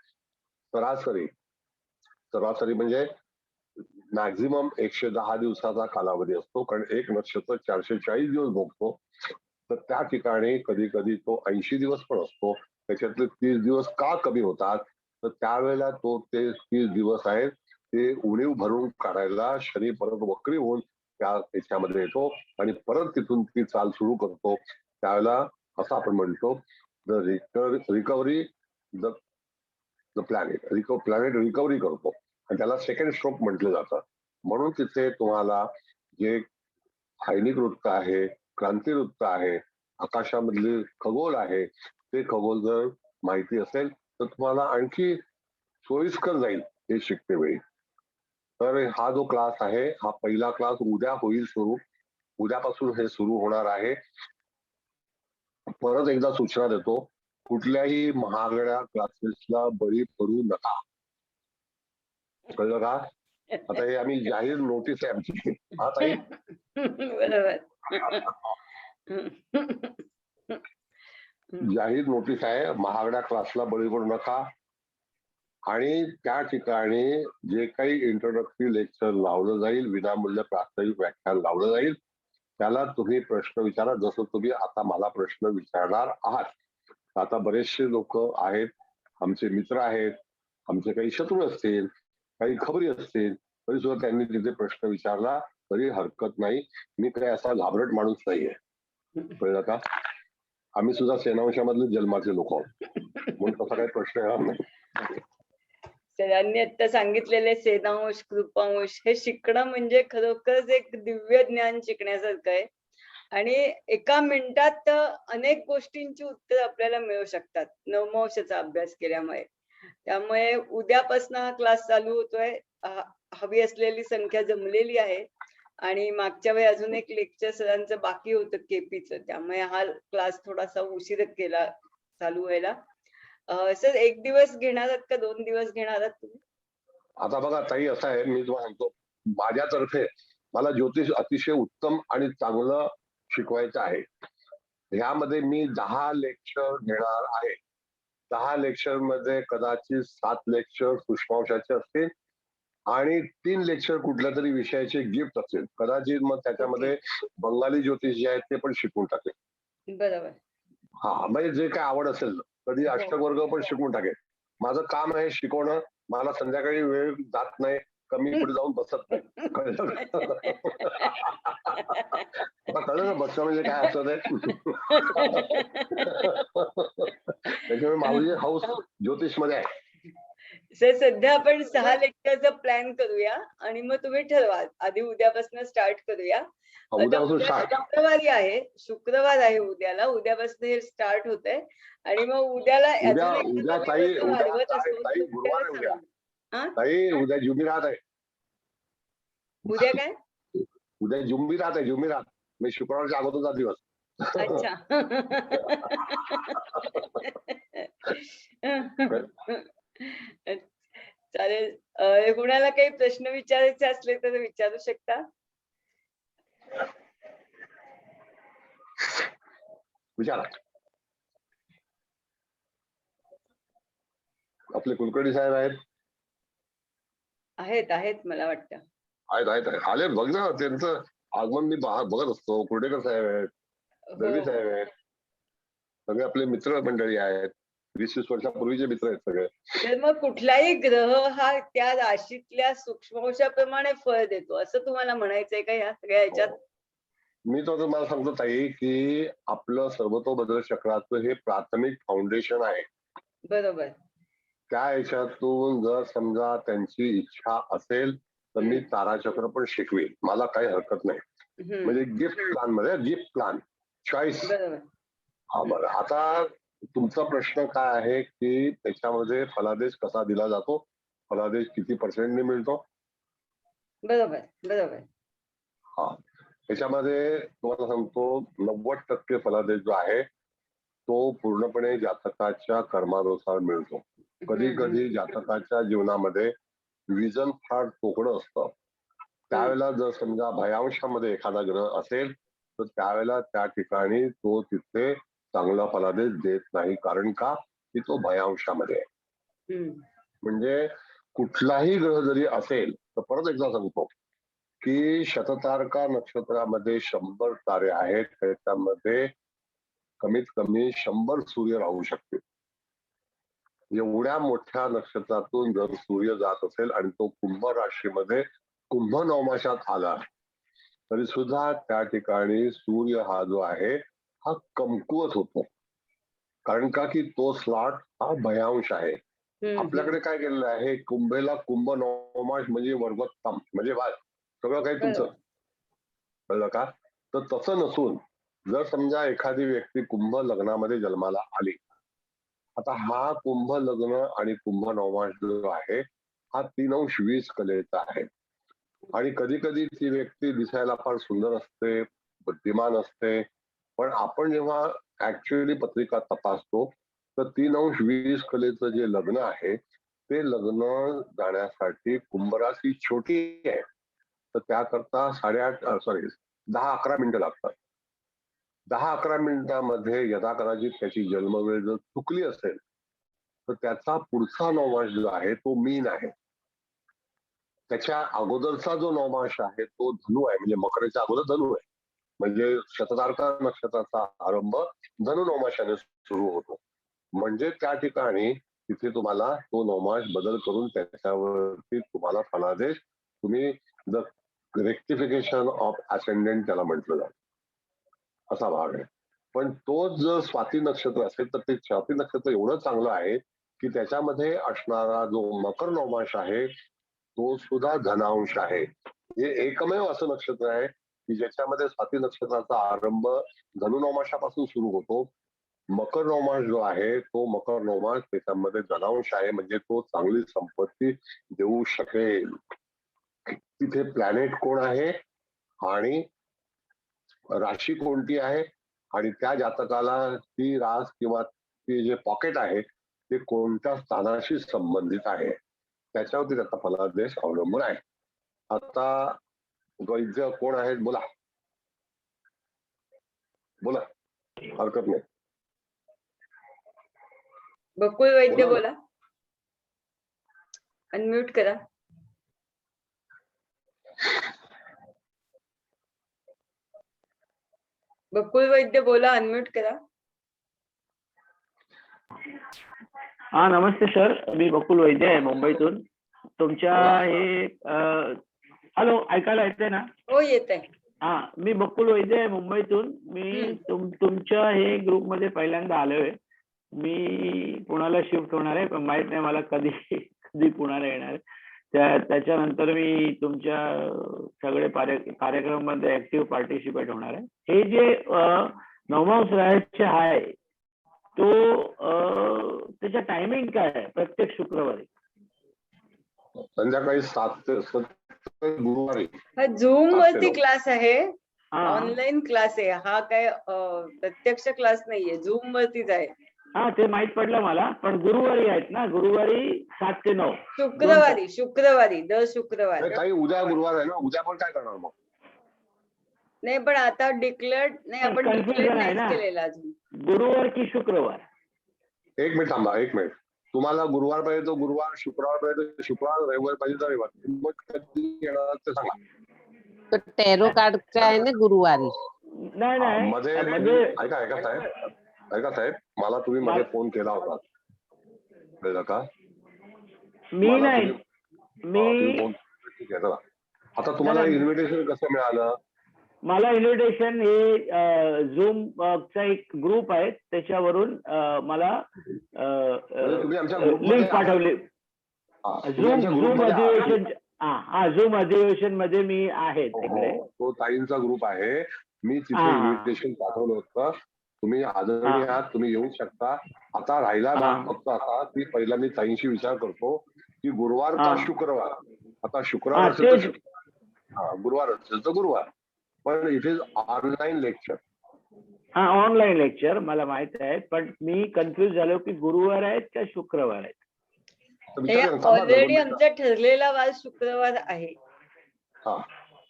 सरासरी सरासरी म्हणजे मॅक्झिमम 110 दिवसाचा कालावधी असतो, कारण एक नक्षत्र 440 दिवस भोगतो. तर त्या ठिकाणी कधी कधी तो 80 दिवस पण असतो. त्याच्यातले 30 दिवस का कमी होतात, तर त्यावेळेला तो ते 30 दिवस आहेत ते उणीव भरून काढायला शनी परत वक्री होऊन त्या त्याच्यामध्ये येतो आणि परत तिथून ती चाल सुरू करतो. त्यावेळेला असं आपण म्हणतो the recovery the the planet recovery करतो आणि त्याला सेकंड स्ट्रोक म्हटलं जातं. म्हणून तिथे तुम्हाला जे सैनिक वृत्त आहे, क्रांती वृत्त आहे, आकाशामधले खगोल आहे, ते खगोल जर माहिती असेल तर तुम्हाला आणखी सोयीस्कर जाईल हे शिकते वेळी. तर हा जो क्लास आहे हा पहिला क्लास उद्या होईल सुरू. उद्यापासून हे सुरू होणार आहे. परत एकदा सूचना देतो, कुठल्याही महागड्या क्लासेसला बळी पडू नका. कळलं का? आता हे आम्ही जाहीर नोटीस आहे आमची. हा ताई? बरोबर. जाहीर नोटीस आहे, महागड्या क्लासला बळी पडू नका. आणि त्या ठिकाणी जे काही इंट्रोडक्टरी लेक्चर लावलं जाईल, विनामूल्य प्रास्ताविक व्याख्यान लावलं जाईल, त्याला तुम्ही प्रश्न विचारा, जसं तुम्ही आता मला प्रश्न विचारणार आहात. आता बरेचसे लोक आहेत, आमचे मित्र आहेत, आमचे काही शत्रू असतील, काही खबरी असतील, तरी सुद्धा त्यांनी तिथे प्रश्न विचारला तरी हरकत नाही. मी काही असा घाबरट माणूस नाहीये. कळलं का? आम्ही सुद्धा सेनावंशामधले जन्माचे लोक आहोत, म्हणून तसा काही प्रश्न येणार नाही. सरांनी आता सांगितलेले सेनांश, कृपांश हे शिकणं म्हणजे खरोखरच एक दिव्य ज्ञान शिकण्यासारखं आहे. आणि एका मिनिटात अनेक गोष्टींची उत्तर आपल्याला मिळू शकतात नवमांशाचा अभ्यास केल्यामुळे. त्यामुळे उद्यापासून हा क्लास चालू होतोय. हवी असलेली संख्या जमलेली आहे आणि मागच्या वेळी अजून एक लेक्चर सरांचं बाकी होतं केपीचं, त्यामुळे हा क्लास थोडासा उशीर केला चालू व्हायला. सर 1 दिवस घेणार आहात का 2 दिवस घेणार आहात तुम्ही? आता बघा ताई, असं आहे, मी तुम्हाला सांगतो, माझ्यातर्फे मला ज्योतिष अतिशय उत्तम आणि चांगलं शिकवायचं आहे. ह्यामध्ये मी 10 लेक्चर घेणार आहे. 10 लेक्चर मध्ये कदाचित 7 लेक्चर सूक्ष्मांशाचे असतील आणि 3 लेक्चर कुठल्या तरी विषयाचे गिफ्ट असतील. कदाचित मग त्याच्यामध्ये बंगाली ज्योतिष जे आहेत ते पण शिकवून टाकेल. बरोबर. हा, म्हणजे जे काय आवड असेल, कधी अष्टक वर्ग पण शिकवून टाकेल. माझं काम आहे शिकवणं. मला संध्याकाळी वेळ जात नाही, कमी पुढे जाऊन बसत नाही. कळलं का? आता कळलं ना बसणं म्हणजे काय असतं ते. त्याच्यामुळे माऊली हाऊस ज्योतिष मध्ये आहे. सर सध्या आपण 6 लेक्चरचा प्लॅन करूया आणि मग तुम्ही ठरवा. आधी उद्यापासून स्टार्ट करूया. आता उद्यापासून उद्या स्टार्ट. शुक्रवार आहे उद्याला. उद्यापासून हे स्टार्ट होतंय आणि मग उद्याला उद्या अजून उद्या एखादा ताई, दिवस उद्या वाढवत ताई असतो ताई तर गुरुवार उद्याला आहे उद्या. सांगू. हा? ताई उद्या जुमिरात आहे. उद्या काय? उद्या जुम्बिरात आहे, जुमिरात. मी शुक्रवारच्या अगोदरचा दिवस. अच्छा. चालेल. कुणाला काही प्रश्न विचारायचे असले तर विचारू शकता. विचारा. आपले कुलकर्णी साहेब आहेत. आहेत मला वाटतं. आहेत आले, बघ ना, त्यांचं आगमन मी बघत असतो. कुर्डेकर साहेब आहेत, दळवी हो. साहेब आहेत, सगळे आपले मित्र मंडळी आहेत. 20-20 वर्षापूर्वीचे मित्र आहेत सगळे. तर मग कुठलाही ग्रह हा त्या राशीतल्या सूक्ष्मांशाप्रमाणे फळ देतो असं तुम्हाला म्हणायचंय का या सगळ्या ह्याच्यात? मी तर तुम्हाला सांगतो ताई की आपलं सर्वतोभद्र चक्राचं हे प्राथमिक फाउंडेशन आहे. बरोबर. त्या ह्याच्यातून जर समजा त्यांची इच्छा असेल तर मी ताराचक्र पण शिकवेल, मला काही हरकत नाही. म्हणजे गिफ्ट प्लॅन मध्ये, गिफ्ट प्लॅन चॉईस. बरोबर. हा, बरं. आता तुमचा प्रश्न काय आहे की त्याच्यामध्ये फलादेश कसा दिला जातो, फलादेश किती पर्सेंटने मिळतो. बरोबर. हा, त्याच्यामध्ये तुम्हाला सांगतो 90% फलादेश जो आहे तो पूर्णपणे जातकाच्या कर्मानुसार मिळतो. कधी कधी जातकाच्या जीवनामध्ये विजन फार तोकडं असतं, त्यावेळेला जर समजा भयांशामध्ये एखादा ग्रह असेल तर त्यावेळेला त्या ठिकाणी तो तिथे चांगला फलादेश देत नाही. कारण का की तो भयांशामध्ये आहे. म्हणजे कुठलाही ग्रह जरी असेल तर परत एकदा सांगतो की शततारका नक्षत्रामध्ये 100 तारे आहेत. त्याच्यामध्ये कमीत कमी 100 सूर्य राहू शकते. एवढ्या मोठ्या नक्षत्रातून जर सूर्य जात असेल आणि तो कुंभ राशीमध्ये कुंभ नवमाशात आला तरी सुद्धा त्या ठिकाणी सूर्य हा जो आहे हा कमकुवत होतो. कारण का की तो स्लॉट हा भयांश आहे. आपल्याकडे काय केलेलं आहे, कुंभेला कुंभ नवमाश म्हणजे वर्गोत्तम म्हणजे वाद सगळं काही तुमचं, कळलं का? तर तसं नसून जर समजा एखादी व्यक्ती कुंभ लग्नामध्ये जन्माला आली, आता हा कुंभ लग्न आणि कुंभ नवमाश जो आहे हा 3 अंश 20 कलेचा आहे. आणि कधी कधी ती व्यक्ती दिसायला फार सुंदर असते, बुद्धिमान असते, पण आपण जेव्हा ऍक्च्युअली पत्रिका तपासतो तर 3 अंश 20 कलेचं जे लग्न आहे ते लग्न जाण्यासाठी कुंभ राशी छोटी आहे तर त्याकरता 10-11 मिनिटं लागतात. 10-11 मिनिटांमध्ये यदा कदाचित त्याची जन्मवेळ जर चुकली असेल तर त्याचा पुढचा नवमाश जो आहे तो मीन आहे. त्याच्या अगोदरचा जो नवमाश आहे तो धनु आहे, म्हणजे मकरेच्या अगोदर धनु आहे. म्हणजे शततारका नक्षत्राचा आरंभ धनु नवमाशाने सुरू होतो. म्हणजे त्या ठिकाणी तिथे तुम्हाला तो नवमाश बदल करून त्याच्यावरती तुम्हाला फलादेश तुम्ही द रेक्टिफिकेशन ऑफ असेंडेंट त्याला म्हटलं जातं, असा भाग आहे. पण तोच जर स्वाती नक्षत्र असेल तर ते स्वाती नक्षत्र एवढं चांगलं आहे की त्याच्यामध्ये असणारा जो मकर नवमाश आहे तो सुद्धा धनांश आहे. हे एकमेव असं नक्षत्र आहे की ज्याच्यामध्ये स्वाती नक्षत्राचा आरंभ धनु नवमाशापासून सुरू होतो. मकर नवमाश जो आहे तो मकर नवमाश त्याच्यामध्ये धनांश आहे, म्हणजे तो चांगली संपत्ती देऊ शकेल. तिथे प्लॅनेट कोण आहे आणि राशी कोणती आहे आणि त्या जातकाला ती रास किंवा ती जे पॉकेट आहे ते कोणत्या स्थानाशी संबंधित आहे त्याच्यावरती त्याचा फलादेश अवलंबून आहे. आता वैद्य कोण आहेत, बोला बोला, हरकत नाही. बकुळ वैद्य बोला. बोला, अनम्यूट करा. बकुळ वैद्य बोला, अनम्यूट करा. हा नमस्ते सर, मी बकुल वैद्य आहे मुंबईतून. तुमच्या हे हॅलो ऐकायला येते ना? हो येत आहे. हा मी बकुल वैद्य आहे मुंबईतून. मी तुमच्या हे ग्रुप मध्ये पहिल्यांदा आलोय. मी पुण्याला शिफ्ट होणार आहे पण माहित नाही मला कधी पुण्याला येणार आहे. त्याच्यानंतर मी तुमच्या सगळे कार्यक्रम मध्ये ऍक्टिव्ह पार्टिसिपेट होणार आहे. हे जे नवमांश राहायचे आहे तो त्याचा टायमिंग काय आहे? प्रत्येक शुक्रवारी संध्याकाळी 7 ते 7 गुरुवारी. हा झूम वरती 7 क्लास आहे, हा ऑनलाईन क्लास आहे हा, काय प्रत्यक्ष क्लास नाहीये, झूम वरतीच आहे. हा ते माहित पडलं मला, पण गुरुवारी आहेत ना, गुरुवारी 7 ते 9. शुक्रवारी दर शुक्रवार. काही उद्या गुरुवार आहे ना, उद्या पण काय करणार मग? नाही पण आता डिक्लेअर्ड नाही, आपण डिक्लेअर आहे ना नाही केलेला अजून. गुरुवार की शुक्रवार? एक मिनिट थांबा, एक मिनिट. तुम्हाला गुरुवार पाहिजे तो गुरुवार, शुक्रवार पाहिजे तो शुक्रवार, रविवार पाहिजे तर रविवार. मग कधी येणार ते सांगा. तो टॅरो कार्डचा आहे ना गुरुवारी. नाही मध्ये म्हणजे ऐका साहेब, मला तुम्ही मध्ये फोन केला होता, कळलं का? मी नाही ठीक आहे. चला आता तुम्हाला इन्व्हिटेशन कसं मिळालं? मला इन्व्हिटेशन हे झूम चा एक ग्रुप आहे त्याच्यावरून मला तुम्ही आमच्या लिंक पाठवली. झूम अधिवेशन, हा झूम अधिवेशन मध्ये मी आहे तिकडे. तो ताईंचा ग्रुप आहे, मी तिथे इन्व्हिटेशन पाठवलं होतं. तुम्ही आदरणीय आहात, तुम्ही येऊ शकता. आता राहिला भाग फक्त असा की पहिला मी ताईंशी विचार करतो की गुरुवार का शुक्रवार. आता शुक्रवार असेल तर गुरुवार असेल तर गुरुवार, पण इट इज ऑनलाईन लेक्चर. हा ऑनलाईन लेक्चर मला माहित आहे, पण मी कन्फ्युज झालो की गुरुवार आहेत का शुक्रवार आहेत. ऑलरेडी आमचा ठरलेला वार शुक्रवार आहे.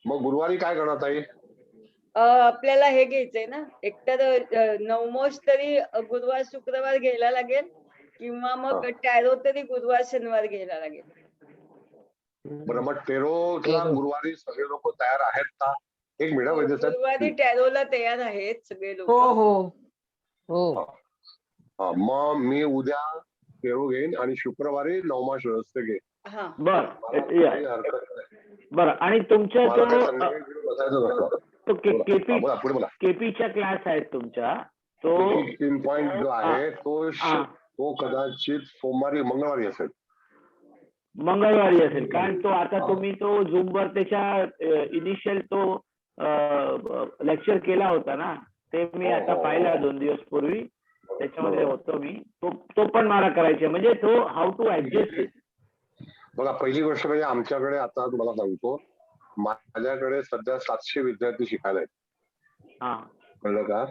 मग गुरुवारी काय करणार ताई? आपल्याला हे घ्यायचंय ना, एकतर नवमोश तरी गुरुवार शुक्रवार घ्यायला लागेल किंवा मग टॅरो तरी गुरुवार शनिवार घ्यायला लागेल. बरं, मग टेरोला टेरो. गुरुवारी सगळे लोक तयार आहेत का? एक मिनिट वैद्य गुरुवारी साहेब. टॅरोला तयार आहेत सगळे हो लोक. हो हो हा, मग मी उद्या टेरो घेईन आणि शुक्रवारी नवमाश रहस्य घेईन. हा बर मला काही हरकत नाही. बरं. आणि तुमच्या मला काय तो संध्याकाळी घेऊन बसायचं नसतं. तो हा, बोला पुढे बोला. केपीच्या क्लास आहेत तुमच्या तो पिन पॉइंट जो आहे हा. तो कदाचित सोमवारी मंगळवारी असेल. मंगळवारी असेल, कारण तो आता तुम्ही तो झूमवर त्याच्या इनिशियल तो लेक्चर केला होता ना, ते मी आता पाहिला 2 दिवस पूर्वी. त्याच्यामध्ये होतो मी. तो पण मला करायचा, म्हणजे तो हाऊ टू ऍडजस्ट. बघा, पहिली गोष्ट म्हणजे आमच्याकडे आता तुम्हाला सांगतो, माझ्याकडे सध्या 700 विद्यार्थी शिकायला आहेत. हा कळलं का?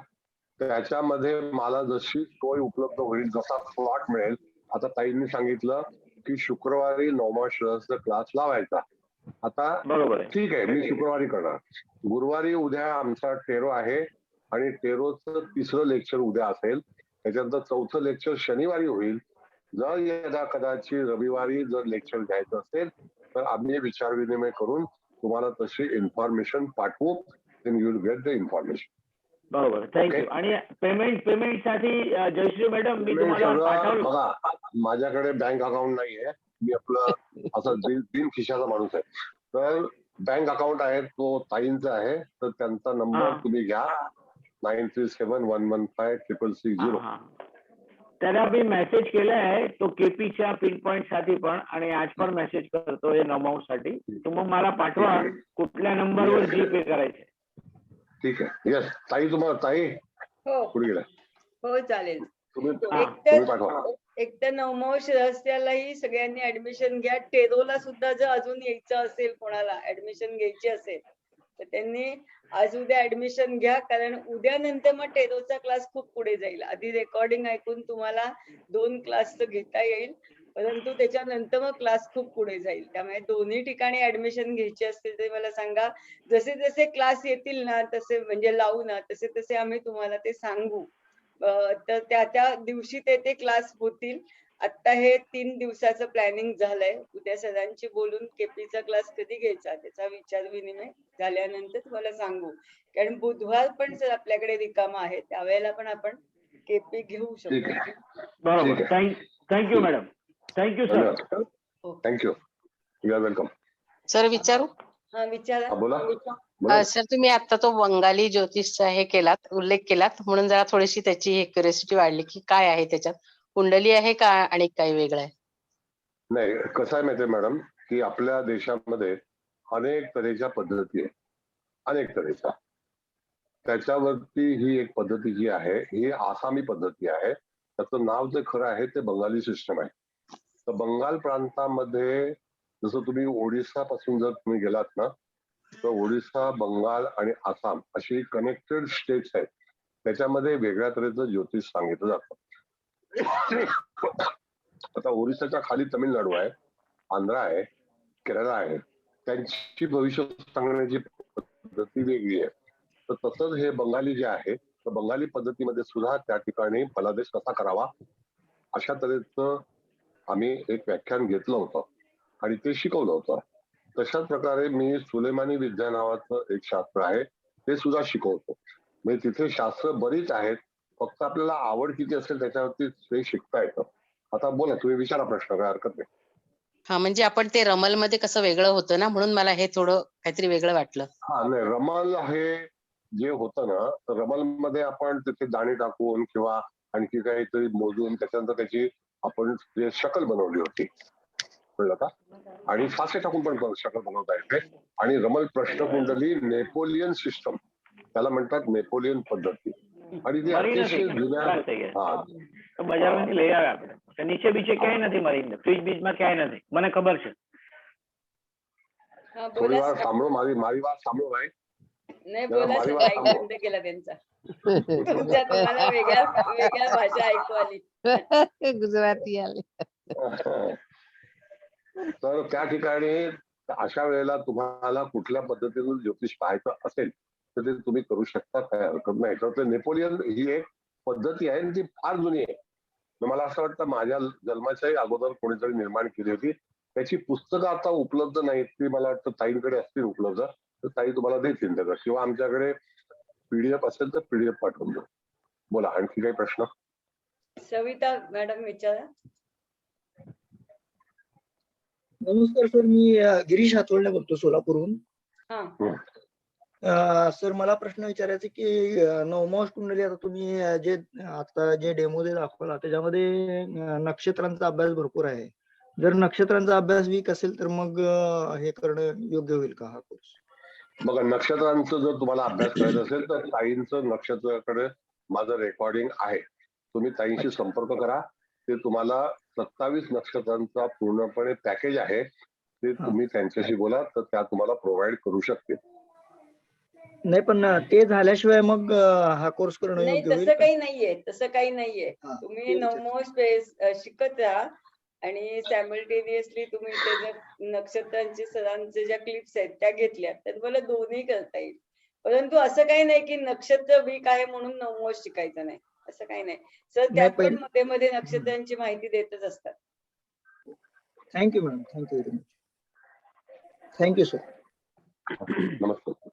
त्याच्यामध्ये मला जशी सोय उपलब्ध होईल, जसा स्लॉट मिळेल. आता ताईंनी सांगितलं की शुक्रवारी नवमाश रहस्य क्लास लावायचा. आता बरोबर आहे. ठीक आहे, मी शुक्रवारी करणार. गुरुवारी उद्या आमचा टेरो आहे आणि टेरोचं 3रं लेक्चर उद्या असेल. त्याच्यानंतर 4थं लेक्चर शनिवारी होईल. जर यदा कदाचित रविवारी जर लेक्चर घ्यायचं असेल तर आम्ही विचार विनिमय करून तुम्हाला तशी इन्फॉर्मेशन पाठवू. Then you will get the information. बरोबर, थँक्यू. आणि पेमेंटसाठी जयश्री मॅडम मी तुम्हाला पाठवलं. बघा, माझ्याकडे बँक अकाउंट नाहीये. मी आपलं असं बिन खिशाचा माणूस आहे. तर बँक अकाउंट आहे तो ताईंचा आहे. तर त्यांचा नंबर तुम्ही घ्या, 9371156660. हा. त्याला मी मेसेज केला आहे, तो केपीच्या पिन पॉइंट साठी पण, आणि आज पण मेसेज करतो हे नमाउट साठी. मग मला पाठवा कुठल्या नंबरवर जीपे करायचे. ठीक आहे. येस ताई, तुम्हाला ताई हो पुढे गेला. हो चालेल. तुम्ही पाठवा. एकतर नवमोश रहस्यालाही सगळ्यांनी ऍडमिशन घ्या. टेरोला सुद्धा जर अजून यायचं असेल, कोणाला ऍडमिशन घ्यायची असेल तर त्यांनी आज उद्या ऍडमिशन घ्या, कारण उद्या नंतर मग टेरोचा क्लास खूप पुढे जाईल. आधी रेकॉर्डिंग ऐकून तुम्हाला 2 क्लास तर घेता येईल, परंतु त्याच्यानंतर मग क्लास खूप पुढे जाईल. त्यामुळे दोन्ही ठिकाणी ऍडमिशन घ्यायची असतील तरी मला सांगा. जसे जसे क्लास येतील ना, तसे म्हणजे लावू ना, तसे तसे आम्ही तुम्हाला ते सांगू. तर त्या दिवशी ते क्लास होतील. आता हे 3 दिवसाचं प्लॅनिंग झालंय. उद्या सरांची बोलून केपीचा क्लास कधी घ्यायचा त्याचा विचार विनिमय झाल्यानंतर तुम्हाला सांगू. कारण बुधवार पण सर आपल्याकडे रिकामा आहे, त्यावेळेला पण आपण केपी घेऊ शकतो. बरोबर. Thank you madam. Thank you sir. Thank you. You are welcome. Sir विचारू? हा विचारा. बोला. सर तुम्ही आता तो बंगाली ज्योतिषचा हे केलात, उल्लेख केलात, म्हणून जरा थोडीशी त्याची क्युरिओसिटी वाढली की काय आहे त्याच्यात, कुंडली आहे का आणि काही वेगळं आहे? नाही, कसं आहे माहितीये मॅडम, की आपल्या देशामध्ये अनेक तऱ्हेच्या पद्धती आहेत. अनेक तऱ्हेच्या. त्याच्यावरती ही एक पद्धती जी आहे ही आसामी पद्धती आहे. त्याचं नाव जे खरं आहे ते बंगाली सिस्टम आहे. तर बंगाल प्रांतामध्ये जसं तुम्ही ओडिसा पासून जर तुम्ही गेलात ना, तर ओडिसा, बंगाल आणि आसाम अशी कनेक्टेड स्टेट्स आहेत. त्याच्यामध्ये वेगळ्या तऱ्हेचं ज्योतिष सांगितलं जातं. आता ओरिसाच्या खाली तमिळनाडू आहे, आंध्र आहे, केरळ आहे. त्यांची भविष्य सांगण्याची पद्धती वेगळी आहे. तर तसंच हे बंगाली जे आहे, तर बंगाली पद्धतीमध्ये सुद्धा त्या ठिकाणी फलादेश कसा करावा अशा तऱ्हेचं आम्ही एक व्याख्यान घेतलं होतं आणि ते शिकवलं होतं. तशाच प्रकारे मी सुलेमानी विद्या नावाचं एक शास्त्र आहे ते सुद्धा शिकवतो. म्हणजे तिथे शास्त्र बरीच आहेत, फक्त आपल्याला आवड किती असेल त्याच्यावरती ते शिकता येतं. आता बोला, तुम्ही विचारा प्रश्न, काय हरकत नाही. हा, म्हणजे आपण ते रमल मध्ये कसं वेगळं होतं ना, म्हणून मला हे थोडं काहीतरी वेगळं वाटलं. हा, नाही, रमल हे जे होतं ना, तर रमल मध्ये आपण तिथे दाणे टाकून किंवा आणखी काहीतरी मोजून त्याच्यानंतर त्याची आपण शकल बनवली होती, कळलं का? आणि फासे टाकून पण शकल बनवता येते. आणि रमल प्रश्न कुंडली नेपोलियन सिस्टम त्याला म्हणतात, नेपोलियन पद्धती. आणि ती अतिशय जुन्या બજાર માંથી લઈ આવ્યા આપણે. નીચે બીચે ક્યાંય નથી મરીન, ફ્રીજ બીજ માં ક્યાંય નથી, મને ખબર છે. थोडी वार सामळो, मारी वार सामळो भाई. नाही बोला सर, ऐक बंद केला त्यांचा. तुमच्या तुम्हाला वेगळ्या भाषा ऐकू आली. गुजराती आले. तर त्या ठिकाणी तर अशा वेळेला तुम्हाला कुठल्या पद्धतीनं ज्योतिष पाहायचं असेल तर ते तुम्ही करू शकता, काय हरकत नाही. तर ते नेपोलियन ही एक पद्धती आहे आणि ती फार जुनी आहे. तर मला असं वाटतं माझ्या जन्माच्याही अगोदर कोणीतरी निर्माण केली होती. त्याची पुस्तकं आता उपलब्ध नाहीत, ती मला वाटतं ताईंकडे असतील उपलब्ध, तर ताई तुम्हाला देतील त्याचा, किंवा आमच्याकडे पीडीएफ असेल तर पीडीएफ पाठवून देऊ. बोला, आणखी काही प्रश्न? सविता मॅडम विचारा. नमस्कार सर, मी गिरीश हातोळणे बोलतो सोलापूरहून. हा. सर मला प्रश्न विचारायचा की नवमांश कुंडली आता तुम्ही आता जे डेमो दाखवला त्याच्यामध्ये नक्षत्रांचा अभ्यास भरपूर आहे. जर नक्षत्रांचा अभ्यास वीक असेल तर मग हे करणं योग्य होईल का हा कोर्स? बघा, नक्षत्रांचं जर तुम्हाला अभ्यास करायचा असेल तर ताईंचं नक्षत्राकडे माझं रेकॉर्डिंग आहे. तुम्ही ताईंशी संपर्क करा. ते तुम्हाला 27 नक्षत्रांचा पूर्णपणे पॅकेज आहे, ते तुम्ही त्यांच्याशी बोला तर त्या तुम्हाला प्रोव्हाइड करू शकतील. नाही पण ते झाल्याशिवाय मग हा कोर्स करणं नाही, योग्य होईल तसं का? काही नाहीये, तसं काही नाहीये. हा, तुम्ही ते विचार- नवमोश शिकत राहा आणि सॅमल्टेनियसली तुम्ही ते जर नक्षत्रांचे सरांचे ज्या क्लिप्स आहेत त्या घेतल्या तर तुम्हाला दोन्ही करता येईल. परंतु असं काही नाही की नक्षत्र वीक आहे म्हणून नवमोश शिकायचं नाही, असं काही नाही. सर त्यात पण पहिले- मध्ये मध्ये नक्षत्रांची माहिती देतच असतात. Thank you madam, thank you very much. Thank you sir. नमस्कार.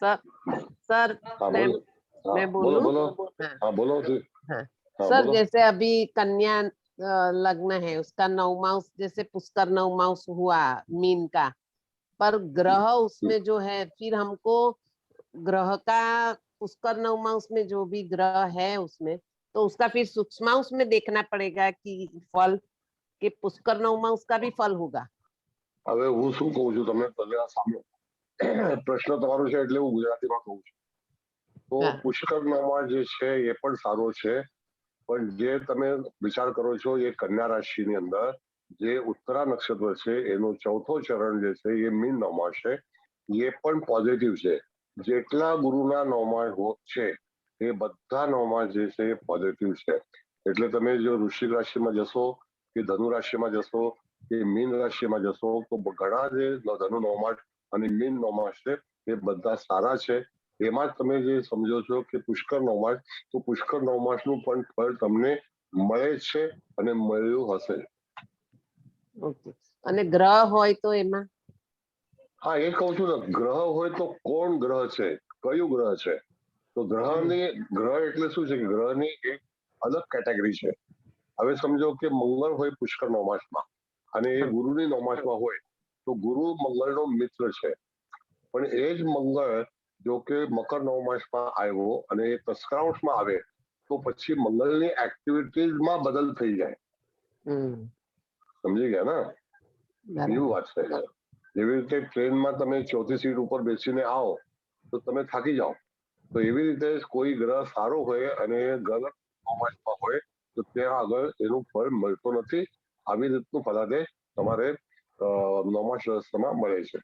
सर हाँ, मैं बोलो. हाँ, मैं बोलो बोलूं? बोलो. हाँ, हाँ, बोलो जी. हाँ। हाँ, सर बोलो. जैसे अभी कन्या लग्न है, उसका 9 मास, जैसे पुष्कर 9 मास हुआ मीन का, पर ग्रह उसमें जो है, फिर हमको ग्रह का पुष्कर 9 मास में जो भी ग्रह है उसमें, तो उसका फिर सूक्ष्म में देखना पड़ेगा कि फल के पुष्कर 9 मास का भी फल होगा. હવે હું શું કહું છું તમને પહેલા સાંભળો. પ્રશ્ન તમારો છે એટલે હું ગુજરાતીમાં કહું છું. તો હા. પુષ્કર નામા જે છે એ પણ સારો છે, પણ જે તમે વિચાર કરો છો એ કન્યા રાશિની અંદર જે ઉત્તરા નક્ષત્ર છે એનું ચોથો ચરણ જે છે એ મીન નોમા છે, એ પણ પોઝિટિવ છે. જેટલા ગુરુના નોમા છે એ બધા નોમા જે છે એ પોઝિટિવ છે. એટલે તમે જો વૃશ્ચિક રાશિમાં જશો કે ધનુ રાશિમાં જશો કે મીન રાશિમાં જશો તો ઘણા જે ધનુ નોમાસ અને મીન નોમાસ છે એ બધા સારા છે. એમાં તમે જે સમજો છો કે પુષ્કર નોમાસ, તો પુષ્કર નોમાસનું પણ ફળ તમને મળે છે અને મળ્યું હશે. ઓકે. અને ગ્રહ હોય તો એમાં હા, એ કહું છું ને, ગ્રહ હોય તો કોણ ગ્રહ છે, કયું ગ્રહ છે? તો ગ્રહ એટલે શું છે કે ગ્રહની એક અલગ કેટેગરી છે. હવે સમજો કે મંગળ હોય પુષ્કર નોમાસમાં અને એ ગુરુની નોમાસમાં હોય તો ગુરુ મંગળનો મિત્ર છે, પણ એ જ મંગળ જો કે મકર નવમાસમાં આવ્યો અને એ તસ્કરાંશમાં આવે તો પછી મંગળની એક્ટિવિટીઝમાં બદલ થઈ જાય. સમજી ગયા ને? એવું વાત છે. જેવી રીતે ટ્રેનમાં તમે ચોથી સીટ ઉપર બેસીને આવો તો તમે થાકી જાઓ, તો એવી રીતે કોઈ ગ્રહ સારો હોય અને ગલત નવમાસમાં હોય તો ત્યાં આગળ એનું ફળ મળતો નથી. આવી રીતનું ફલાદેશ તમારે નવમાસ વ્યવસ્થામાં મળે છે.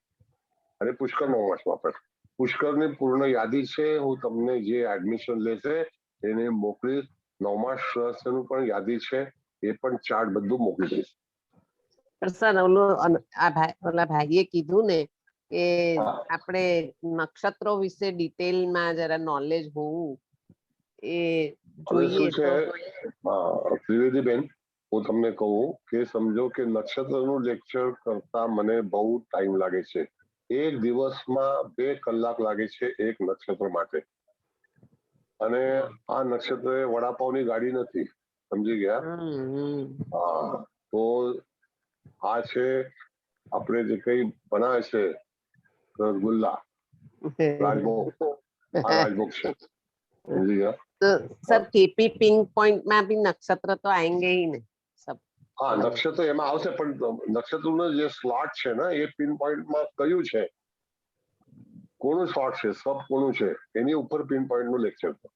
અને પુષ્કર નવમાસમાં પણ પુષ્કરની પૂર્ણ યાદી છે હું તમને જે એડમિશન લેશે એને મોકલીશ. નવમાસ વ્યવસ્થાનું પણ યાદી છે, એ પણ ચાર્ટ બધું મોકલી દઈશ. સર ઓલા ભાઈએ કીધું ને કે આપણે નક્ષત્રો વિશે ડિટેલમાં જરા નોલેજ હોવું એ જોઈએ. શું છે ત્રિવેદીબેન, હું તમને કહું કે સમજો કે નક્ષત્રનું લેક્ચર કરતા મને બહુ ટાઈમ લાગે છે. એક દિવસમાં 2 કલાક લાગે છે એક નક્ષત્ર માટે. અને આ નક્ષત્ર એ વડાપાવની ગાડી નથી, સમજી ગયા? હા, તો આ છે આપણે જે કઈ બનાવે છે રસગુલ્લા, રાજભોગ, આ રાજભોગ છે, સમજી ગયા? तो सर केपी पिंक पॉइंट में भी नक्षत्र तो आएंगे ही नहीं सब. હા, નક્ષત્ર એમાં આવશે, પણ નક્ષત્રનો જે સ્લોટ છે ને એ પિન પોઈન્ટમાં કયું છે, કોનું સ્લોટ છે, સબ કોનું છે એની ઉપર પિન પોઈન્ટનું લેક્ચર છે.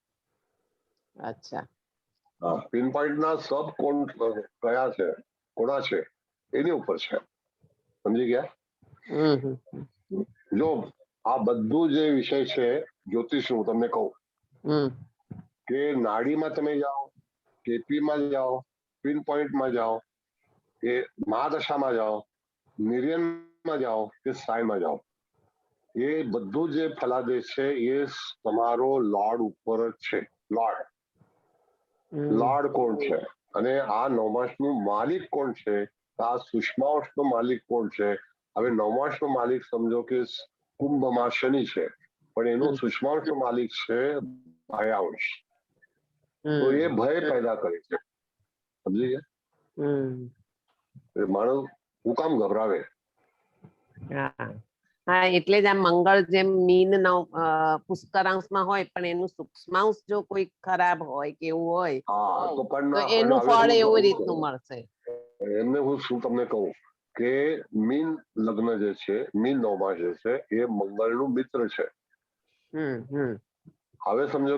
અચ્છા. હા, પિન પોઈન્ટના સબ કોણ કયા છે, કોના છે એની ઉપર છે. સમજી ગયા? જો આ બધું જે વિષય છે જ્યોતિષનું તમને કહું કે નાડીમાં તમે જાઓ, કેપીમાં જાઓ, પિન પોઈન્ટમાં જાઓ, કે મહાદશામાં જાઓ, નિર્યન માં જાઓ કે સાઈમાં જાઓ, એ બધું જે ફલાદેશ છે એ તમારો લોર્ડ ઉપર જ છે. લોર્ડ કોણ છે અને આ નવમાંશનું માલિક કોણ છે? આ સૂક્ષ્માંશનો માલિક કોણ છે? હવે નવમાંશનો માલિક સમજો કે કુંભમાં શનિ છે, પણ એનો સૂક્ષ્માંશનો માલિક છે ભયાંશ. તો એ ભય પેદા કરે છે. સમજી ગયા? માણસ હું કામ ગભરાવે? હા, એટલે જ આ મંગળ જેમ મીન પુષ્કરાંશમાં હોય પણ એનું સૂક્ષ્માંશ જો કોઈ ખરાબ હોય કે એવું હોય હા, તો પણ તો એનું ફળ એવું રીતનું મળશે. એમને હું શું તમને કહું કે મીન લગ્ન જે છે, મીન નવમાસ જે છે એ મંગળનું મિત્ર છે. હવે સમજો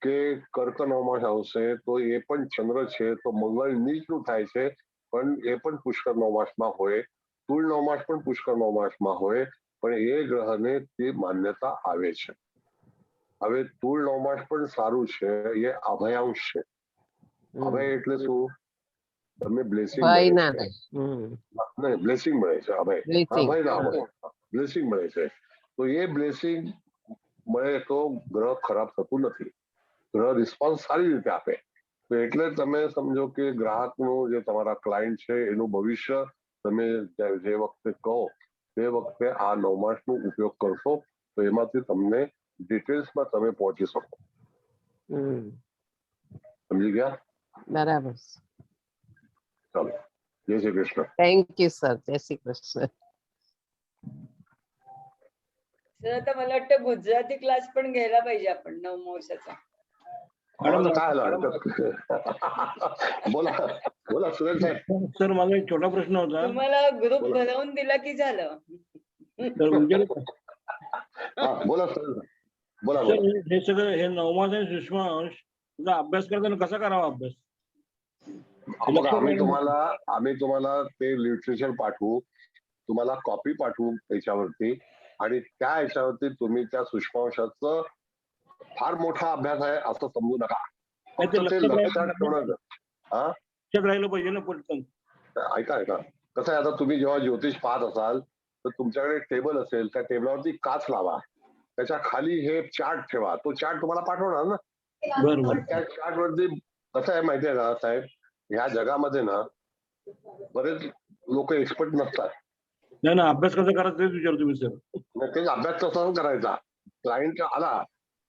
કે કર્ક નવમાસ આવશે તો એ પણ ચંદ્ર છે, તો મંગળ નીચનું થાય છે, પણ એ પણ પુષ્કર નવમાસમાં હોય. તુલ નવમાસ પણ પુષ્કર નવમાસમાં હોય, પણ એ ગ્રહને તે માન્યતા આવે છે. હવે તુલ નવમાસ પણ સારું છે, એ અભયાંશ છે. અભય એટલે શું? તમને બ્લેસિંગ બ્લેસિંગ મળે છે. અભય ના હોય, બ્લેસિંગ મળે છે. તો એ બ્લેસિંગ મળે તો ગ્રહ ખરાબ થતું નથી, ગ્રહ રિસ્પોન્સ સારી રીતે આપે. તો એટલે તમે સમજો કે ગ્રાહકનું જે તમારા ક્લાયન્ટ છે એનું ભવિષ્ય તમે જે વખતે કહો તે વખતે આ નવમાસનો ઉપયોગ કરશો તો એમાંથી તમને ડિટેલ્સમાં તમે પહોંચી શકો. સમજી ગયા? બરાબર. ચાલો, જય Shri Krishna. Thank you sir. जय श्री कृष्ण. सर आता मला वाटतं गुजराती क्लास पण घ्यायला पाहिजे आपण नवमासाचा. काय बोला बोला सुरेश साहेब. सर माझा एक छोटा प्रश्न होता. तुम्हाला ग्रुप भरवून दिला की झालं? बोला सर, बोला. सर हे सगळं हे नवमास आणि सूक्ष्मांश अभ्यास करताना कसा करावा अभ्यास? आम्ही तुम्हाला ते लिटरेचर पाठवू, तुम्हाला कॉपी पाठवू त्याच्यावरती, आणि त्या ह्याच्यावरती तुम्ही त्या सूक्ष्मांशाचं फार मोठा अभ्यास आहे असं समजू नका. फक्त ते लक्षात ठेवणं. राहिलं पाहिजे ना पटकन. ऐका कसं आहे, आता तुम्ही जेव्हा ज्योतिष पाहत असाल तर तुमच्याकडे टेबल असेल, त्या टेबलावरती काच लावा, त्याच्या खाली हे चार्ट ठेवा, तो चार्ट तुम्हाला पाठवणार ना. आणि त्या चार्ट वरती कसं आहे माहितीये का साहेब, ह्या जगामध्ये ना बरेच लोक एक्सपर्ट नसतात. नाही अभ्यास कसा करायचा तेच विचारतो मी सर. तेच अभ्यास कसा करायचा, क्लायंट आला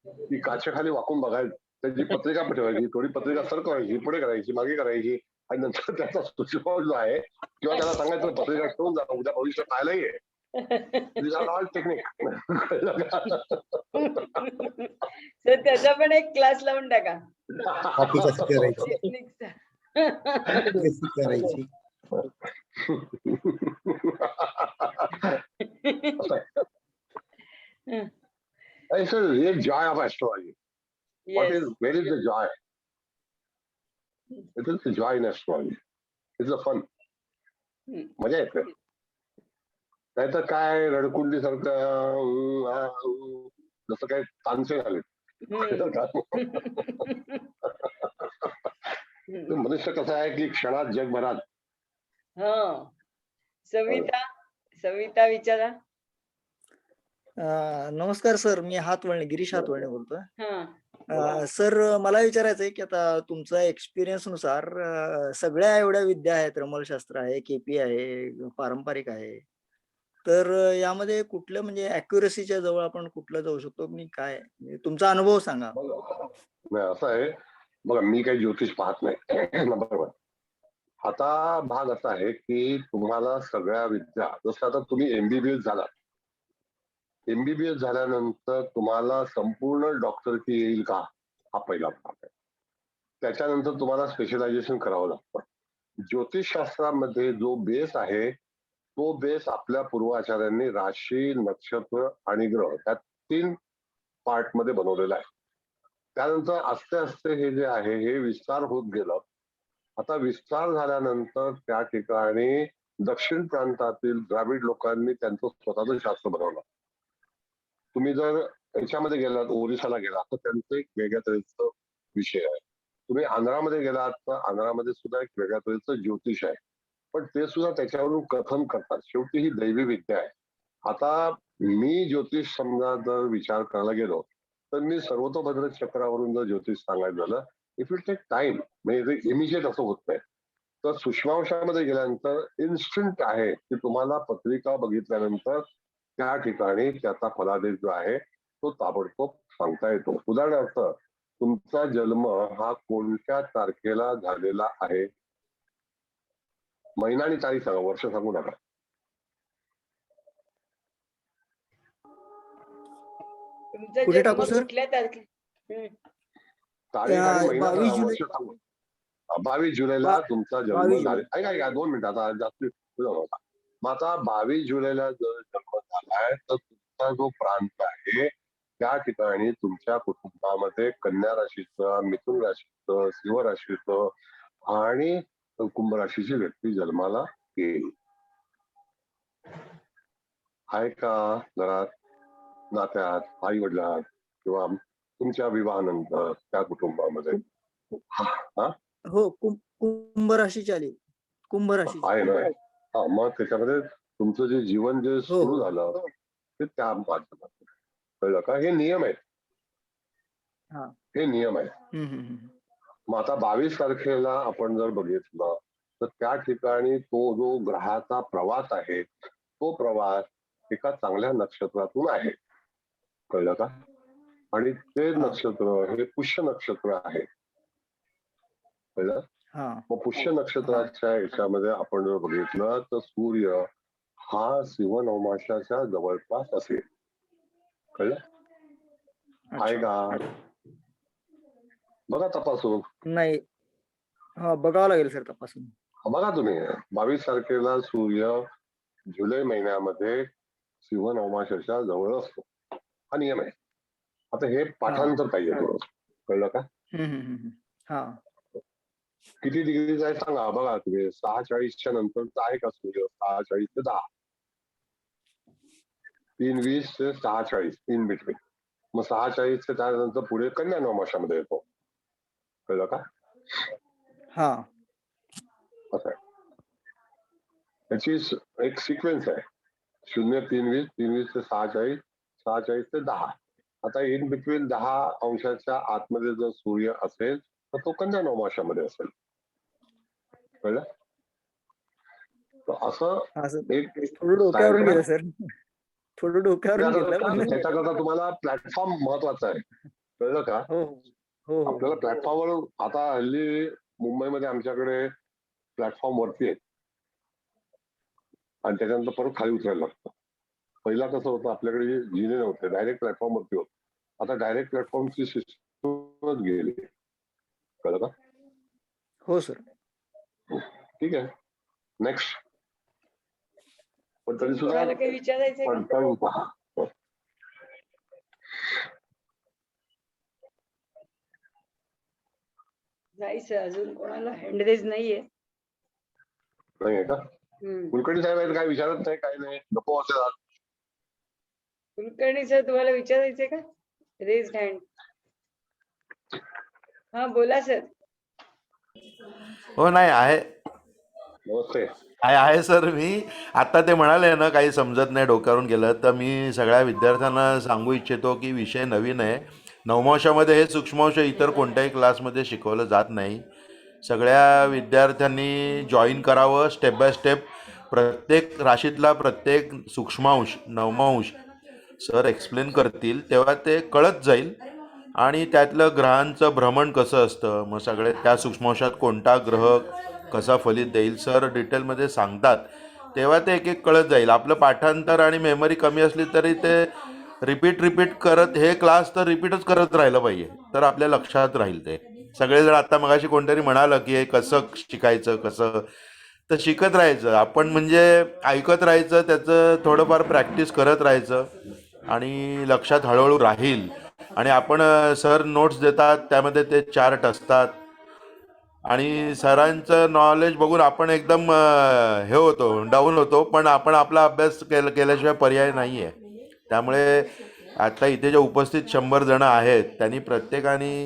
की काच्या खाली वाकून बघायचं, त्याची पत्रिका ठेवायची, थोडी पत्रिका सरकवायची, पुढे करायची, मागे करायची, आणि नंतर त्याचा सूक्ष्म जो आहे किंवा त्याला सांगायचं पत्रिका ठेवून जा, उद्या भविष्य पाहायला ये. All technique. सर त्याचा पण एक क्लास लावून टाका. कॉपी कशी करायची, टेक्निकचा. कशी करायची. It's a real joy of astrology. Where is the joy? It is the joy in astrology. It's the fun. मजा येते. नाहीतर काय रडकुंडी सारखं जसं काय तानसे झाले. मनुष्य कसा आहे की क्षणात जगभरात. सविता विचारा. नमस्कार सर, मी गिरीश हातवळणे बोलतोय. सर मला विचारायचं आहे की आता तुमचा एक्सपिरियन्स नुसार सगळ्या एवढ्या विद्या आहेत, रमलशास्त्र आहे, केपी आहे, पारंपरिक आहे, तर यामध्ये कुठलं म्हणजे अॅक्युरसीच्या जवळ आपण कुठलं जाऊ शकतो, मी काय तुमचा अनुभव सांगा. नाही असं आहे बघा, मी काही ज्योतिष पाहत नाही. बरोबर. आता भाग असा आहे की तुम्हाला सगळ्या विद्या, जसं आता तुम्ही एमबीबीएस झाला, एमबीबीएस झाल्यानंतर तुम्हाला संपूर्ण डॉक्टरकी येईल का, हा पहिला भाग आहे. त्याच्यानंतर तुम्हाला स्पेशलायझेशन करावं लागतं. ज्योतिषशास्त्रामध्ये जो बेस आहे तो बेस आपल्या पूर्वाचार्यांनी राशी, नक्षत्र आणि ग्रह या 3 पार्ट मध्ये बनवलेला आहे. त्यानंतर आस्ते आस्ते हे जे आहे हे विस्तार होत गेलं. आता विस्तार झाल्यानंतर त्या ठिकाणी दक्षिण प्रांतातील द्राविड लोकांनी त्यांचं स्वतःचं शास्त्र बनवलं. तुम्ही जर याच्यामध्ये गेलात, ओरिसाला गेलात, तर त्यांचं एक वेगळ्या तऱ्हेचं विषय आहे. तुम्ही आंध्रामध्ये गेलात तर आंध्रामध्ये सुद्धा एक वेगळ्या तऱ्हेचं ज्योतिष आहे. पण ते सुद्धा त्याच्यावरून कथन करतात. शेवटी ही दैवी विद्या आहे. आता मी ज्योतिष समजा जर विचार करायला गेलो तर मी सर्वतोभद्र चक्रावरून जर ज्योतिष सांगायचं झालं, इट विल टेक टाइम, म्हणजे इमिजिएट असं होत नाही. तर सूक्ष्मांशामध्ये गेल्यानंतर इन्स्टंट आहे की तुम्हाला पत्रिका बघितल्यानंतर त्या ठिकाणी त्याचा फलादेश जो आहे तो ताबडतोब सांगता येतो. उदाहरणार्थ तुमचा जन्म हा कोणत्या तारखेला झालेला आहे, महिना आणि तारीख सांगा, वर्ष सांगू नका. तुमचा कुठे जन्म टाकू सर? कुठल्या तारखे तारीख आणि महिना 22 सांगा, जुलै. वर्ष सांगू. 22 जुलैला बा- तुमचा 22 जन्म जुलै. झाला. ऐका 2 मिनिटं, आता जास्त पुढे नका. मग आता 22 जुलैला जर जन्म झालाय तर तुमचा जो प्रांत आहे त्या ठिकाणी तुमच्या कुटुंबामध्ये कन्या राशीचं, मिथुन राशीचं, सिंह राशीचं आणि कुंभ राशीची व्यक्ती जन्माला येईल. आहे का घरात, नात्यात, आई वडिलात किंवा तुमच्या विवाहानंतर त्या कुटुंबामध्ये? हो, कुंभ राशीची आली. कुंभ राशीची. आहे ना. हा, मग त्याच्यामध्ये तुमचं जे जीवन जे सुरू हो. झालं ते त्या माध्यमातून. कळलं का? हे नियम आहेत. हा. हे नियम आहेत. हम्म, हम्म, हम्म. मग आता 22 तारखेला आपण जर बघितलं तर त्या ठिकाणी तो जो ग्रहाचा प्रवास आहे तो प्रवास एका चांगल्या नक्षत्रातून आहे. कळलं का? आणि ते हा. नक्षत्र हे पुष्य नक्षत्र आहे. कळलं? हा. मग पुष्य नक्षत्राच्या याच्यामध्ये आपण जर बघितलं तर सूर्य हा सिंह नवमाशाच्या जवळपास असेल. कळलं? आहे अच्छा. का? बघा तपासून. नाही, हा बघावं लागेल सर तपासून. बघा तुम्ही 22 तारखेला सूर्य जुलै महिन्यामध्ये सिंह नवमाशाच्या जवळ असतो. हा नियम आहे. आता हे पाठांतर पाहिजे थोडं. कळलं का? हम्म, हम्म, हम्म. हा. किती डिग्रीचा आहे सांगा. बघा तुम्ही 46च्या नंतरचा आहे का सूर्य? 46 ते 10, 3:20 ते 46 इन बिटवीन. मग 46 ते त्यानंतर पुढे कन्या नवमाशामध्ये येतो. कळलं का? हा. असं आहे. त्याची एक सिक्वेन्स आहे. 0, 3:20, 3:20 ते 46, 46 ते 10. आता इन बिटवीन 10 अंशाच्या आतमध्ये जर सूर्य असेल तर तो कन्या नवमाशामध्ये असेल. कळलं? तर असं एक थोडं डोक्यावरून diagram- गेलं सर. थोडं डोक्यावरून गेलं पण. त्याच्याकरता तुम्हाला प्लॅटफॉर्म महत्वाचा आहे. कळलं का? हो हो हो. आपल्याला प्लॅटफॉर्मवर आता हल्ली मुंबईमध्ये आमच्याकडे प्लॅटफॉर्म वरती आहे आणि त्याच्यानंतर परत खाली उतरायला लागतं. पहिला कसं होतं, आपल्याकडे जिने नव्हते, डायरेक्ट प्लॅटफॉर्म वरती होत. आता डायरेक्ट प्लॅटफॉर्मची सिस्टमच गेली. कळलं का? हो सर. ठीक आहे, नेक्स्ट. पण तरी सुद्धा कोणाला काही विचारायचंय का? पडताळून पहा. नाही सर, अजून कोणाला हँडरेज नाहीये. नाही आहे का? हम्म. कुलकर्णी साहेब आहेत, काय विचारत नाही, काय नाही, नको असेल आज. कुलकर्णी सर, तुम्हाला विचारायचंय का? Raise hand. हा बोला सर. हो, नाही आहे नमस्ते. आहे सर. मी आता ते म्हणाले ना काही समजत नाही, डोक्यावरून गेलं, तर मी सगळ्या विद्यार्थ्यांना सांगू इच्छितो की विषय नवीन आहे. नवमांशामध्ये हे सूक्ष्मांश इतर कोणत्याही क्लासमध्ये शिकवलं जात नाही. सगळ्या विद्यार्थ्यांनी जॉईन करावं स्टेप बाय स्टेप. प्रत्येक राशीतला प्रत्येक सूक्ष्मांश, नवमांश सर एक्सप्लेन करतील तेव्हा ते कळत जाईल. आणि त्यातलं ग्रहांचं भ्रमण कसं असतं, मग सगळे त्या सूक्ष्मांशात कोणता ग्रह कसा फलित देईल सर डिटेलमध्ये सांगतात, तेव्हा ते एक एक कळत जाईल. आपलं पाठांतर आणि मेमरी कमी असली तरी ते रिपीट करत, हे क्लास तर रिपीटच करत राहिलं पाहिजे, तर आपल्या लक्षात राहील ते सगळेजण. आता मगाशी कोणतरी म्हणालं की हे कसं शिकायचं, कसं, तर शिकत राहायचं आपण, म्हणजे ऐकत राहायचं, त्याचं थोडंफार प्रॅक्टिस करत राहायचं आणि लक्षात हळूहळू राहील. आणि आपण सर नोट्स देतात त्यामध्ये ते चार्ट असतात आणि सरांचं नॉलेज बघून आपण एकदम हे होतो, डाऊन होतो, पण आपण आपला अभ्यास केल्याशिवाय पर्याय नाही आहे. त्यामुळे आता इथे जे उपस्थित 100 जण आहेत त्यांनी प्रत्येकाने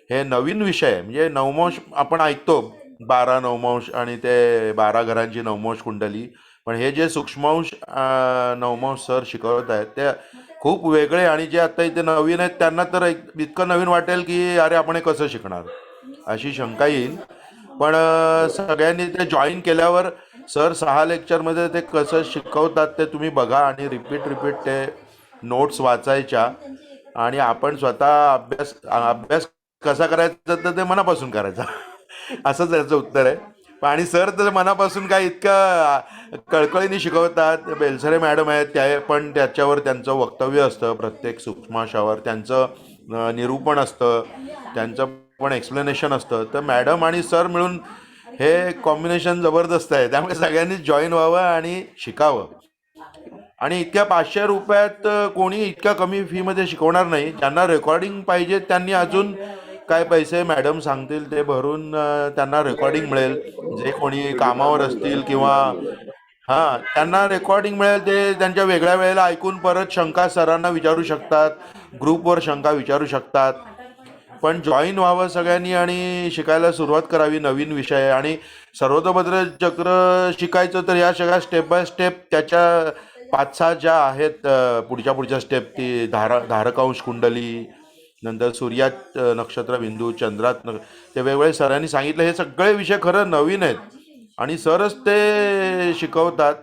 हे नवीन विषय म्हणजे नवमांश आपण ऐकतो 12 नवमांश आणि ते 12 घरांची नवमांश कुंडली. पण हे जे सूक्ष्मांश नवमांश सर शिकवत आहेत ते खूप वेगळे, आणि जे आता इथे नवीन आहेत त्यांना तर इतकं नवीन वाटेल की अरे आपण हे कसं शिकणार अशी शंका येईल. पण सगळ्यांनी ते जॉईन केल्यावर सर 6 लेक्चरमध्ये ते कसं शिकवतात ते तुम्ही बघा आणि रिपीट ते नोट्स वाचायच्या, आणि आपण स्वतः अभ्यास कसा करायचा तर ते मनापासून करायचा असंच याचं उत्तर आहे. आणि सर तर मनापासून काय इतकं कळकळीने शिकवतात. बेलसरे मॅडम आहेत त्या पण त्याच्यावर त्यांचं वक्तव्य असतं, प्रत्येक सूक्ष्मांशावर त्यांचं निरूपण असतं, त्यांचं पण एक्सप्लेनेशन असतं. तर मॅडम आणि सर मिळून हे कॉम्बिनेशन जबरदस्त आहे. त्यामुळे सगळ्यांनी जॉईन व्हावं आणि शिकावं. आणि इतक्या 500 रुपयात कोणी इतक्या कमी फीमध्ये शिकवणार नाही. ज्यांना रेकॉर्डिंग पाहिजे त्यांनी अजून काय पैसे मॅडम सांगतील ते भरून त्यांना रेकॉर्डिंग मिळेल. जे कोणी कामावर असतील किंवा त्यांना रेकॉर्डिंग मिळेल. ते त्यांच्या वेगळ्या वेळेला ऐकून परत शंका सरांना विचारू शकतात, ग्रुपवर शंका विचारू शकतात. पण जॉईन व्हावं सगळ्यांनी आणि शिकायला सुरुवात करावी. नवीन विषय आणि सर्वतोभद्र चक्र शिकायचं तर या सगळ्या स्टेप बाय स्टेप त्याच्या 5-6 ज्या आहेत पुढच्या स्टेप, ती धारकांश कुंडली, नंतर सूर्यात नक्षत्र बिंदू, चंद्रात ते वेगवेगळे सरांनी सांगितलं. हे सगळे विषय खरं नवीन आहेत आणि सरच ते शिकवतात.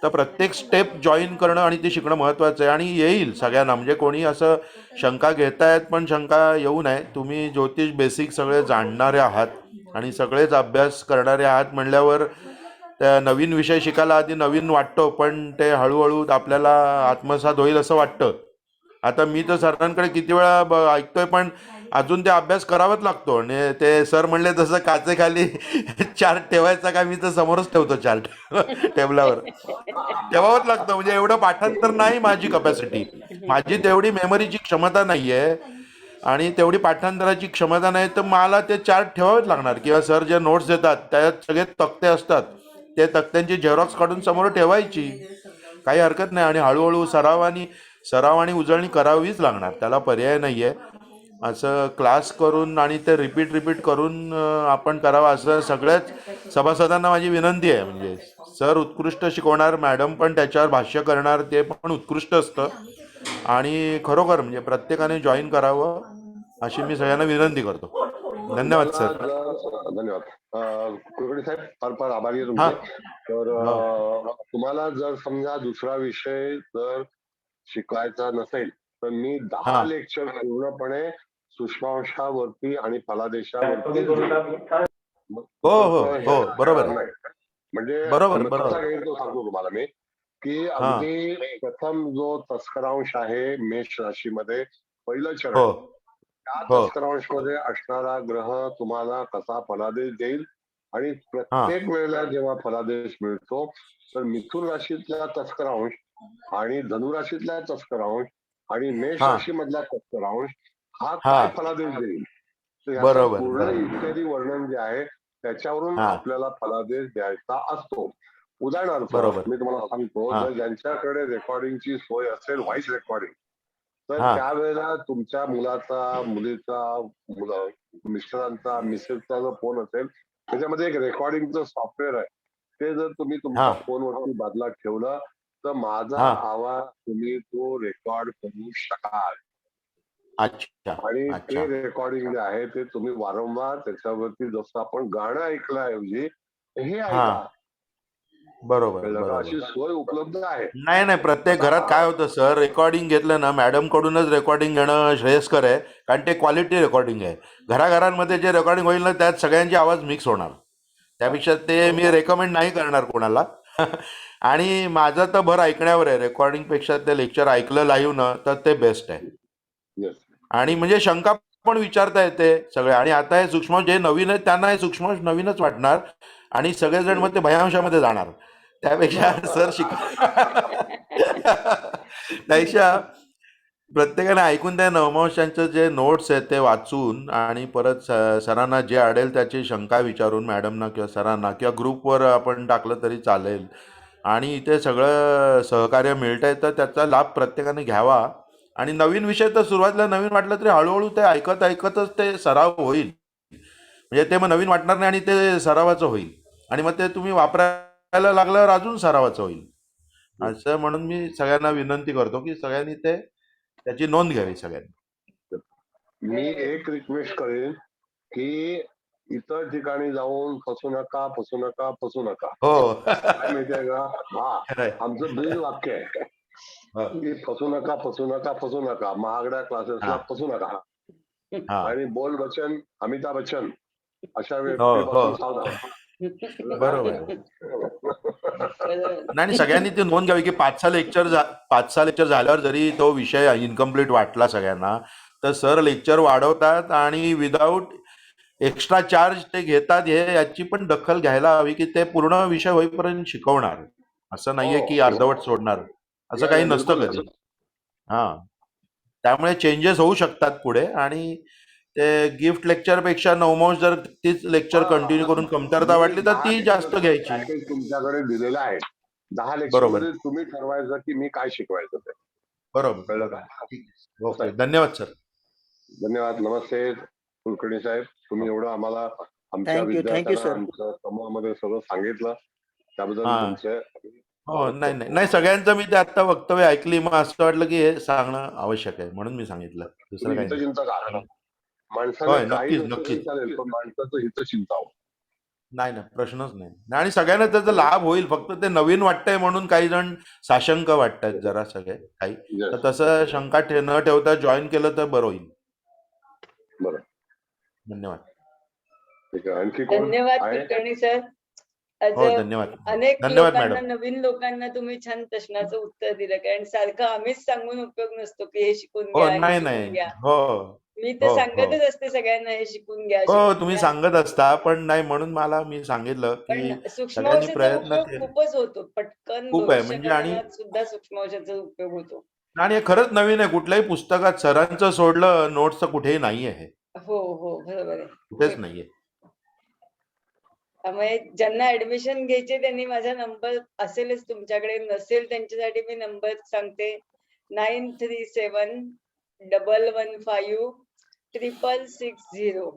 तर प्रत्येक स्टेप जॉईन करणं आणि ते शिकणं महत्त्वाचं आहे. आणि येईल सगळ्यांना, म्हणजे कोणी असं शंका घेतायत पण शंका येऊ नये. तुम्ही ज्योतिष बेसिक सगळे जाणणारे आहात आणि सगळेच अभ्यास करणारे आहात म्हणल्यावर त्या नवीन विषय शिकायला आधी नवीन वाटतो, पण ते हळूहळू आपल्याला आत्मसात होईल असं वाटतं. आता मी तर सरांकडे किती वेळा ऐकतोय, पण अजून ते अभ्यास करावाच लागतो. आणि ते सर म्हणले तसं काचेखाली चार्ट ठेवायचा का, मी तर समोरच ठेवतो चार्ट टेबलावर. ठेवावंच लागतं, म्हणजे एवढं पाठांतर नाही माझी कपॅसिटी, माझी तेवढी मेमरीची क्षमता नाही आहे आणि तेवढी पाठांतराची क्षमता नाही. तर मला ते चार्ट ठेवावेच लागणार. किंवा सर जे नोट्स देतात त्यात सगळे तक्ते असतात, ते तक्त्यांची झेरॉक्स काढून समोर ठेवायची, काही हरकत नाही. आणि हळूहळू सराव आणि उजळणी करावीच लागणार, त्याला पर्याय नाही आहे. असं क्लास करून आणि ते रिपीट करून आपण करावं असं सगळ्याच सभासदांना माझी विनंती आहे. म्हणजे सर उत्कृष्ट शिकवणार, मॅडम पण त्याच्यावर भाष्य करणार, ते पण उत्कृष्ट असतं. आणि खरोखर म्हणजे प्रत्येकाने जॉईन करावं अशी मी सगळ्यांना विनंती करतो. धन्यवाद सर. धन्यवाद कुलकर्णी साहेब, फार फार आभारी आहे हा. तुमचे. तर तुम्हाला जर समजा दुसरा विषय जर शिकवायचा नसेल तर मी 10 लेक्चर पूर्णपणे सूक्ष्मांशावरती आणि फलादेशावरती हो बरोबर म्हणजे बरोबर कसा घेईल तो सांगतो तुम्हाला मी, की अगदी प्रथम जो तस्करांश आहे मेष राशीमध्ये पहिलं चरण, त्या तस्करांश मध्ये असणारा ग्रह तुम्हाला कसा फलादेश देईल. आणि प्रत्येक वेळेला जेव्हा फलादेश मिळतो तर मिथुन राशीतला तस्करांश आणि धनु राशीतला तस्करांश आणि मेष राशी मधला तस्करांश हा काय फलादेश देईल, तर याचं पूर्ण इत्यादी वर्णन जे आहे त्याच्यावरून आपल्याला फलादेश द्यायचा असतो. उदाहरणार्थ मी तुम्हाला सांगतो, जर ज्यांच्याकडे रेकॉर्डिंगची सोय असेल व्हॉइस रेकॉर्डिंग, तर त्यावेळेला तुमच्या मुलाचा, मुलीचा, मिस्टरांचा, मिसेसचा जो फोन असेल त्याच्यामध्ये एक रेकॉर्डिंगचं सॉफ्टवेअर आहे. ते जर तुम्ही तुमच्या फोनवरती बाजूला ठेवलं तर माझा आवाज तुम्ही तो रेकॉर्ड करू शकाल. आणि ते रेकॉर्डिंग जे आहे ते तुम्ही वारंवार त्याच्यावरती जसं आपण गाणं ऐकल्याऐवजी हे ऐका. बरोबर. अशी सोय उपलब्ध आहे. नाही, प्रत्येक घरात काय होतं सर, रेकॉर्डिंग घेतलं ना, मॅडम कडूनच रेकॉर्डिंग घेणं श्रेयस्कर आहे, कारण ते क्वालिटी रेकॉर्डिंग आहे. घराघरांमध्ये जे रेकॉर्डिंग होईल ना त्यात सगळ्यांचे आवाज मिक्स होणार, त्यापेक्षा ते मी रेकमेंड नाही करणार कोणाला. आणि माझा तर भर ऐकण्यावर आहे, रेकॉर्डिंग पेक्षा ते लेक्चर ऐकलं लाईव्ह ना तर ते बेस्ट आहे. आणि म्हणजे शंका पण विचारता येते सगळे. आणि आता हे सूक्ष्म जे नवीन आहेत त्यांना हे सूक्ष्म नवीनच वाटणार आणि सगळेजण मग ते भयांशामध्ये जाणार. त्यापेक्षा सर त्यापेक्षा प्रत्येकाने ऐकून त्या नवमांशांचं जे नोट्स आहेत ते वाचून आणि परत सरांना जे अडेल त्याची शंका विचारून मॅडमना किंवा सरांना किंवा ग्रुपवर आपण टाकलं तरी चालेल. आणि इथे सगळं सहकार्य मिळतंय तर त्याचा लाभ प्रत्येकाने घ्यावा. आणि नवीन विषय तर सुरुवातीला नवीन वाटलं तरी हळूहळू ते ऐकतच ते सराव होईल. म्हणजे ते मग नवीन वाटणार नाही आणि ते सरावाचं होईल आणि मग ते तुम्ही वापरायला लागल्यावर अजून सरावाचं होईल. असं म्हणून मी सगळ्यांना विनंती करतो की सगळ्यांनी त्याची नोंद घ्यावी सगळ्यांनी. मी एक रिक्वेस्ट करेन की इतर ठिकाणी जाऊन फसू नका, फसू नका, फसू नका. हो. काय माहितीये का? हा, खरंय. आमचं ब्रीद वाक्य आहे हो. की फसू नका, फसू नका, फसू नका. महागड्या क्लासेसला हा. फसू नका. हा. आणि बोल बच्चन, अमिताभ बच्चन अशा हो. व्यक्तीपासून सावधान. बरोबर आहे. बरोबर. नाही, सगळ्यांनी ती नोंद घ्यावी की 5-6 लेक्चर झाल्यावर जरी तो विषय इनकम्प्लीट वाटला सगळ्यांना, तर सर लेक्चर वाढवतात आणि विदाऊट एक्स्ट्रा चार्ज ते घेतात. याची पण दखल घ्यायला हवी की ते पूर्ण विषय होईपर्यंत शिकवणार. असं नाहीये की अर्धवट सोडणार. असं काही नसतं कधी. हा, त्यामुळे चेंजेस होऊ शकतात पुढे आणि ते गिफ्ट लेक्चर पेक्षा नवमोश जर तीच लेक्चर कंटिन्यू करून कमतरता वाटली तर ती जास्त घ्यायची. पॅकेज तुमच्याकडे दिलेलं आहे. 10 लेक्चर बरोबर. मध्ये तुम्ही ठरवायचं की मी काय शिकवायचं ते. बरोबर. कळलं का? ओके, धन्यवाद सर. धन्यवाद. नमस्ते कुलकर्णी साहेब. तुम्ही एवढं आम्हाला आमच्या थँक्यू विद्यार्थ्यांना सर. आमच्या समूहामध्ये सगळं सांगितलं त्याबद्दल हा. तुमचे हो, नाही सगळ्यांचं मी ते आता वक्तव्य ऐकली, मग असं वाटलं की हे सांगणं आवश्यक आहे म्हणून मी सांगितलं. दुसरं तुम्ही काही नाही. हितचिंतक आहात. होय, माणसाने काही नक्कीच नसलं तरी नक्कीच. चालेल पण माणसाचं हितचिंता हो. नाही प्रश्नच नाही. आणि सगळ्यांना त्याचा लाभ होईल. फक्त ते नवीन वाटतंय म्हणून काही जण साशंक वाटतात जरा सगळे काही. Yes. तर तसं शंका न ठेवता जॉईन केलं तर बरं होईल. बरं, धन्यवाद. ठीक आहे. आणखी कोण धन्यवाद आहे? कुलकर्णी सर. हो, आज धन्यवाद. अनेक धन्यवाद लोकांना, मॅडम. नवीन लोकांना तुम्ही छान प्रश्नाचं उत्तर दिलं. कारण सारखं आम्हीच सांगून उपयोग नसतो की हे शिकून हो, घ्या, हे नाही शिकून घ्या. हो मी तर हो हो सांगतच असते सगळ्यांना हे शिकून घ्या, हो, शिकून तुम्ही घ्या. सांगत असता पण नाही म्हणून मी सांगितलं पण की सूक्ष्म सगळ्यांनी औषधाचा प्रयत्न उपयोग केले. खूपच होतो. पटकन खूप आहे भविष्य म्हणजे आणि काळात सुद्धा सूक्ष्म औषधाचा उपयोग होतो. हे खरंच नवीन आहे. कुठल्याही पुस्तकात सरांचं सोडलं नोट्सचं कुठेही नाही आहे. हो बरोबर आहे. कुठेच नाहीये. त्यामुळे ज्यांना ऍडमिशन घ्यायचे त्यांनी माझा नंबर असेलच तुमच्याकडे, नसेल त्यांच्यासाठी मी नंबर सांगते. 9371156660.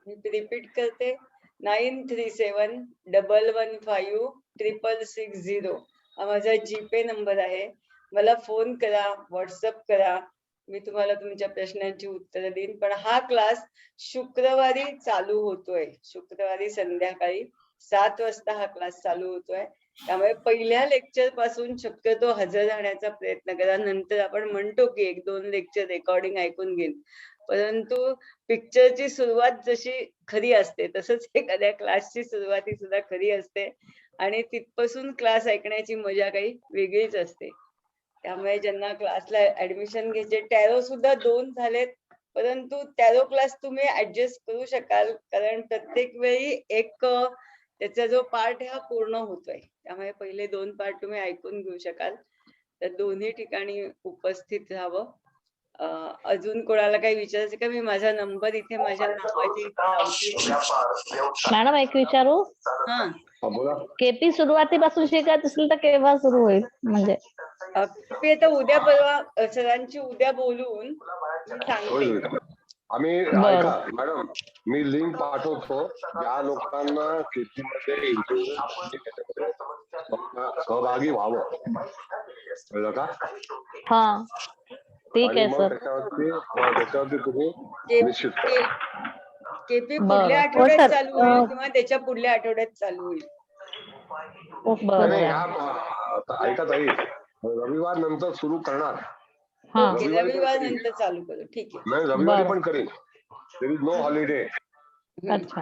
मी रिपीट करते, 9371156660. हा माझा जीपे नंबर आहे. मला फोन करा, व्हॉट्सअप करा. मी तुम्हाला तुमच्या प्रश्नांची उत्तरं देईन. पण हा क्लास शुक्रवारी चालू होतोय. शुक्रवारी संध्याकाळी 7 वाजता हा क्लास चालू होतोय. त्यामुळे पहिल्या लेक्चर पासून शक्यतो हजर राहण्याचा प्रयत्न करा. नंतर आपण म्हणतो की 1-2 लेक्चर रेकॉर्डिंग ऐकून घेईन, परंतु पिक्चरची सुरुवात जशी खरी असते तसंच एखाद्या क्लासची सुरुवाती सुद्धा खरी असते आणि तिथपासून क्लास ऐकण्याची मजा काही वेगळीच असते. त्यामुळे ज्यांना क्लासला ऍडमिशन घ्यायचे, टॅरो सुद्धा 2 झालेत, परंतु टॅरो क्लास तुम्ही ऍडजस्ट करू शकाल कारण प्रत्येक वेळी एक त्याचा जो पार्ट हा पूर्ण होतोय. त्यामुळे पहिले 2 पार्ट तुम्ही ऐकून घेऊ शकाल. तर दोन्ही ठिकाणी उपस्थित राहावं. अजून कोणाला काही विचारायचं का? मी माझा नंबर इथे माझ्या नावाची मॅडम एक विचारू? हा, बोला. केपी सुरुवातीपासून शिकायचं असेल तर केव्हा सुरू होईल? म्हणजे मी आता उद्या परवा सरांची उद्या बोलून मी सांगते. होईल. आम्ही ऐका मॅडम, मी लिंक पाठवतो. ज्या लोकांना शेतीमध्ये सहभागी व्हावं, कळलं का? हा ठीक आणि आहे मग सर. त्याच्यावरती तुम्ही निश्चित करा. केपी बरं. पुढल्या हो, आठवड्यात सर. चालू होईल किंवा त्याच्या पुढल्या आठवड्यात चालू होईल. बरं. आता ऐका ताई, रविवार नंतर सुरू करणार. हा रविवार नंतर चालू करू. ठीक आहे. नाही, रविवारी बरं. पण करेल. There is no holiday. अच्छा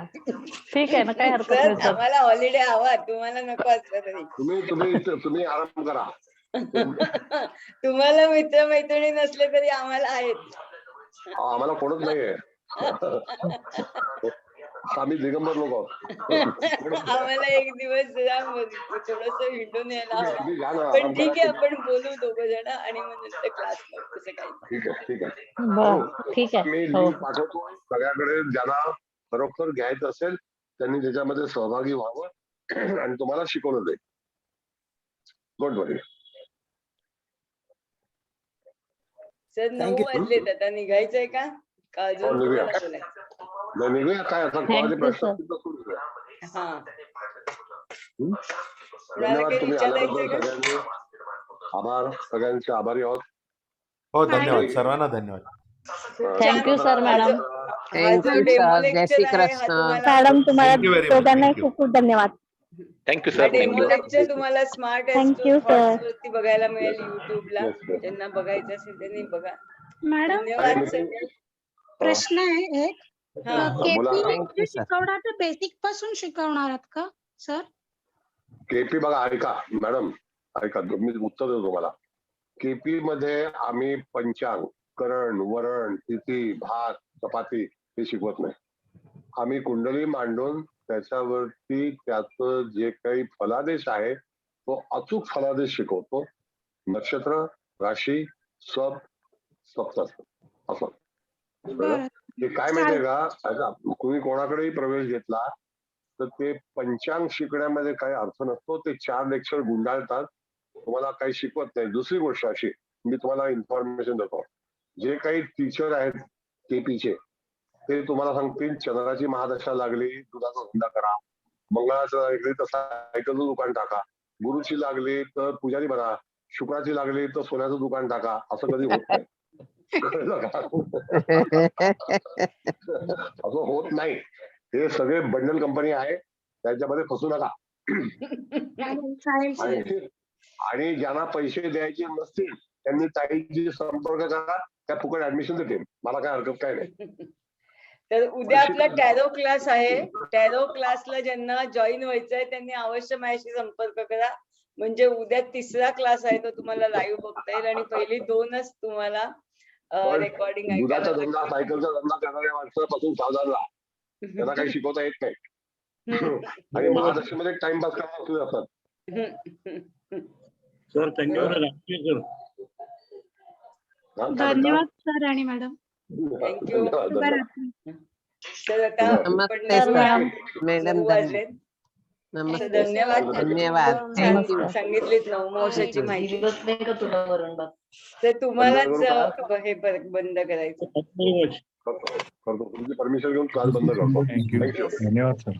ठीक आहे ना, काही हरकत सर, नाही सर. आम्हाला हॉलिडे हवा, तुम्हाला नको असला तरी. तुम्ही आराम करा. तुम्हाला मित्रमैत्रिणी नसले तरी आम्हाला आहेत. आम्हाला कोणच नाहीये. आम्ही दिगंबर लोक आहोत. आम्हाला एक दिवस थोडस हिंडून यायला हवं. तुम्ही घ्या ना, पण आराम ठीक करा. आहे, आपण बोलू 2 जण आणि मग नंतर क्लास तसं काही. ठीक आहे. बरं ठीक आहे. मी हो लिंक पाठवतो. सगळ्याकडे ज्यांना खरोखर घ्यायचं असेल त्यांनी त्याच्यामध्ये सहभागी व्हावं आणि तुम्हाला शिकवलं जाईल. Don't worry. सर 9 वाजलेत, आता निघायचंय का? अजून निघूया. तुम्हाला बोलायचं? नाही, निघूया काय आता कोणाचे Thank you, प्रश्न sir. असतील तर सुरू करूया. हा हं? कुणाला धन्यवाद काही तुम्ही विचारायचंय आल्याबद्दल का? सगळ्यांनी. आभार, सगळ्यांचे आभारी आहोत. हो धन्यवाद सर्वांना धन्यवाद. Thank you, sir, madam. हा थैंक जो यू डेमो सर, जय लेक्चर श्री आहे हा कृष्ण. तुम्हाला मॅडम तुम्हाला Thank you very much. दोघांनाही Thank you. खूप खूप धन्यवाद. थँक्यू हा सर, डेमो थँक्यू. लेक्चर तुम्हाला स्मार्ट Thank you, sir. वरती बघायला मिळेल युट्यूबला. Yes, yes. ज्यांना बघायचं असेल त्यांनी बघा. मॅडम आणि धन्यवाद सर. प्रश्न आहे एक हा बोला. Thank you, sir. शिकवणार तर बेसिक पासून शिकवणार आहात का सर? केपी बघा, ऐका मॅडम, ऐका मी उत्तर देतो तुम्हाला. केपी मध्ये आम्ही पंचांग, करण, वरण, तिथी, भात, चपाती हे शिकवत नाही. आम्ही कुंडली मांडून त्याच्यावरती त्याचं जे काही फलादेश आहे तो अचूक फलादेश शिकवतो. नक्षत्र, राशी, सप्तस्थ असं. बरं. ते काय माहितीये का, ऐका, तुम्ही कोणाकडेही प्रवेश घेतला तर ते पंचांग शिकण्यामध्ये काही अर्थ नसतो. ते 4 लेक्चर गुंडाळतात, तुम्हाला काही शिकवत नाही. दुसरी गोष्ट अशी, मी तुम्हाला इन्फॉर्मेशन देतो, जे काही टीचर आहेत केपीचे ते तुम्हाला सांगतील चंद्राची महादशा लागली दुधाचा धंदा करा, मंगळाचं लागली तर सायकलचं दुकान टाका, गुरुची लागली तर पुजारी बना, शुक्राची लागली तर सोन्याचं दुकान टाका. असं कधी होत नाही. कळलं का? असं होत नाही. हे सगळे बंडल कंपनी आहे, त्याच्यामध्ये फसू नका. आणि ज्यांना पैसे द्यायचे नसतील त्यांनी ताईची संपर्क करा, त्या फुकट ऍडमिशन देतील. मला काय हरकत काय नाही. तर उद्या आपला टॅरो क्लास आहे. टॅरो क्लासला ज्यांना जॉईन व्हायचंय त्यांनी अवश्य माझ्याशी संपर्क करा. म्हणजे उद्या 3रा क्लास आहे तो तुम्हाला लाईव्ह बघता येईल आणि पहिली 2च तुम्हाला रेकॉर्डिंग दुधाचा ऐकायला धंदा, सायकलचा धंदा करणाऱ्या माणसापासून सावधान राहा. त्यांना काही शिकवता येत नाही. आणि महादशेमध्ये टाइमपास करणार सुद्धा असतात. सर धन्यवाद. धन्यवाद सर आणि मॅडम. थँक्यू. धन्यवाद. तर आता नमस्ते आपण सर. निघूया. मॅडम 9 वाजलेत. नमस्ते. धन्यवाद. धन्यवाद. Thank you. सांगितलीत नवमोशाची माहिती. तर तुम्हालाच हे बंद करायचं. करतो. तुमची परमिशन घेऊन क्लास बंद करतो. थँक्यू. धन्यवाद सर.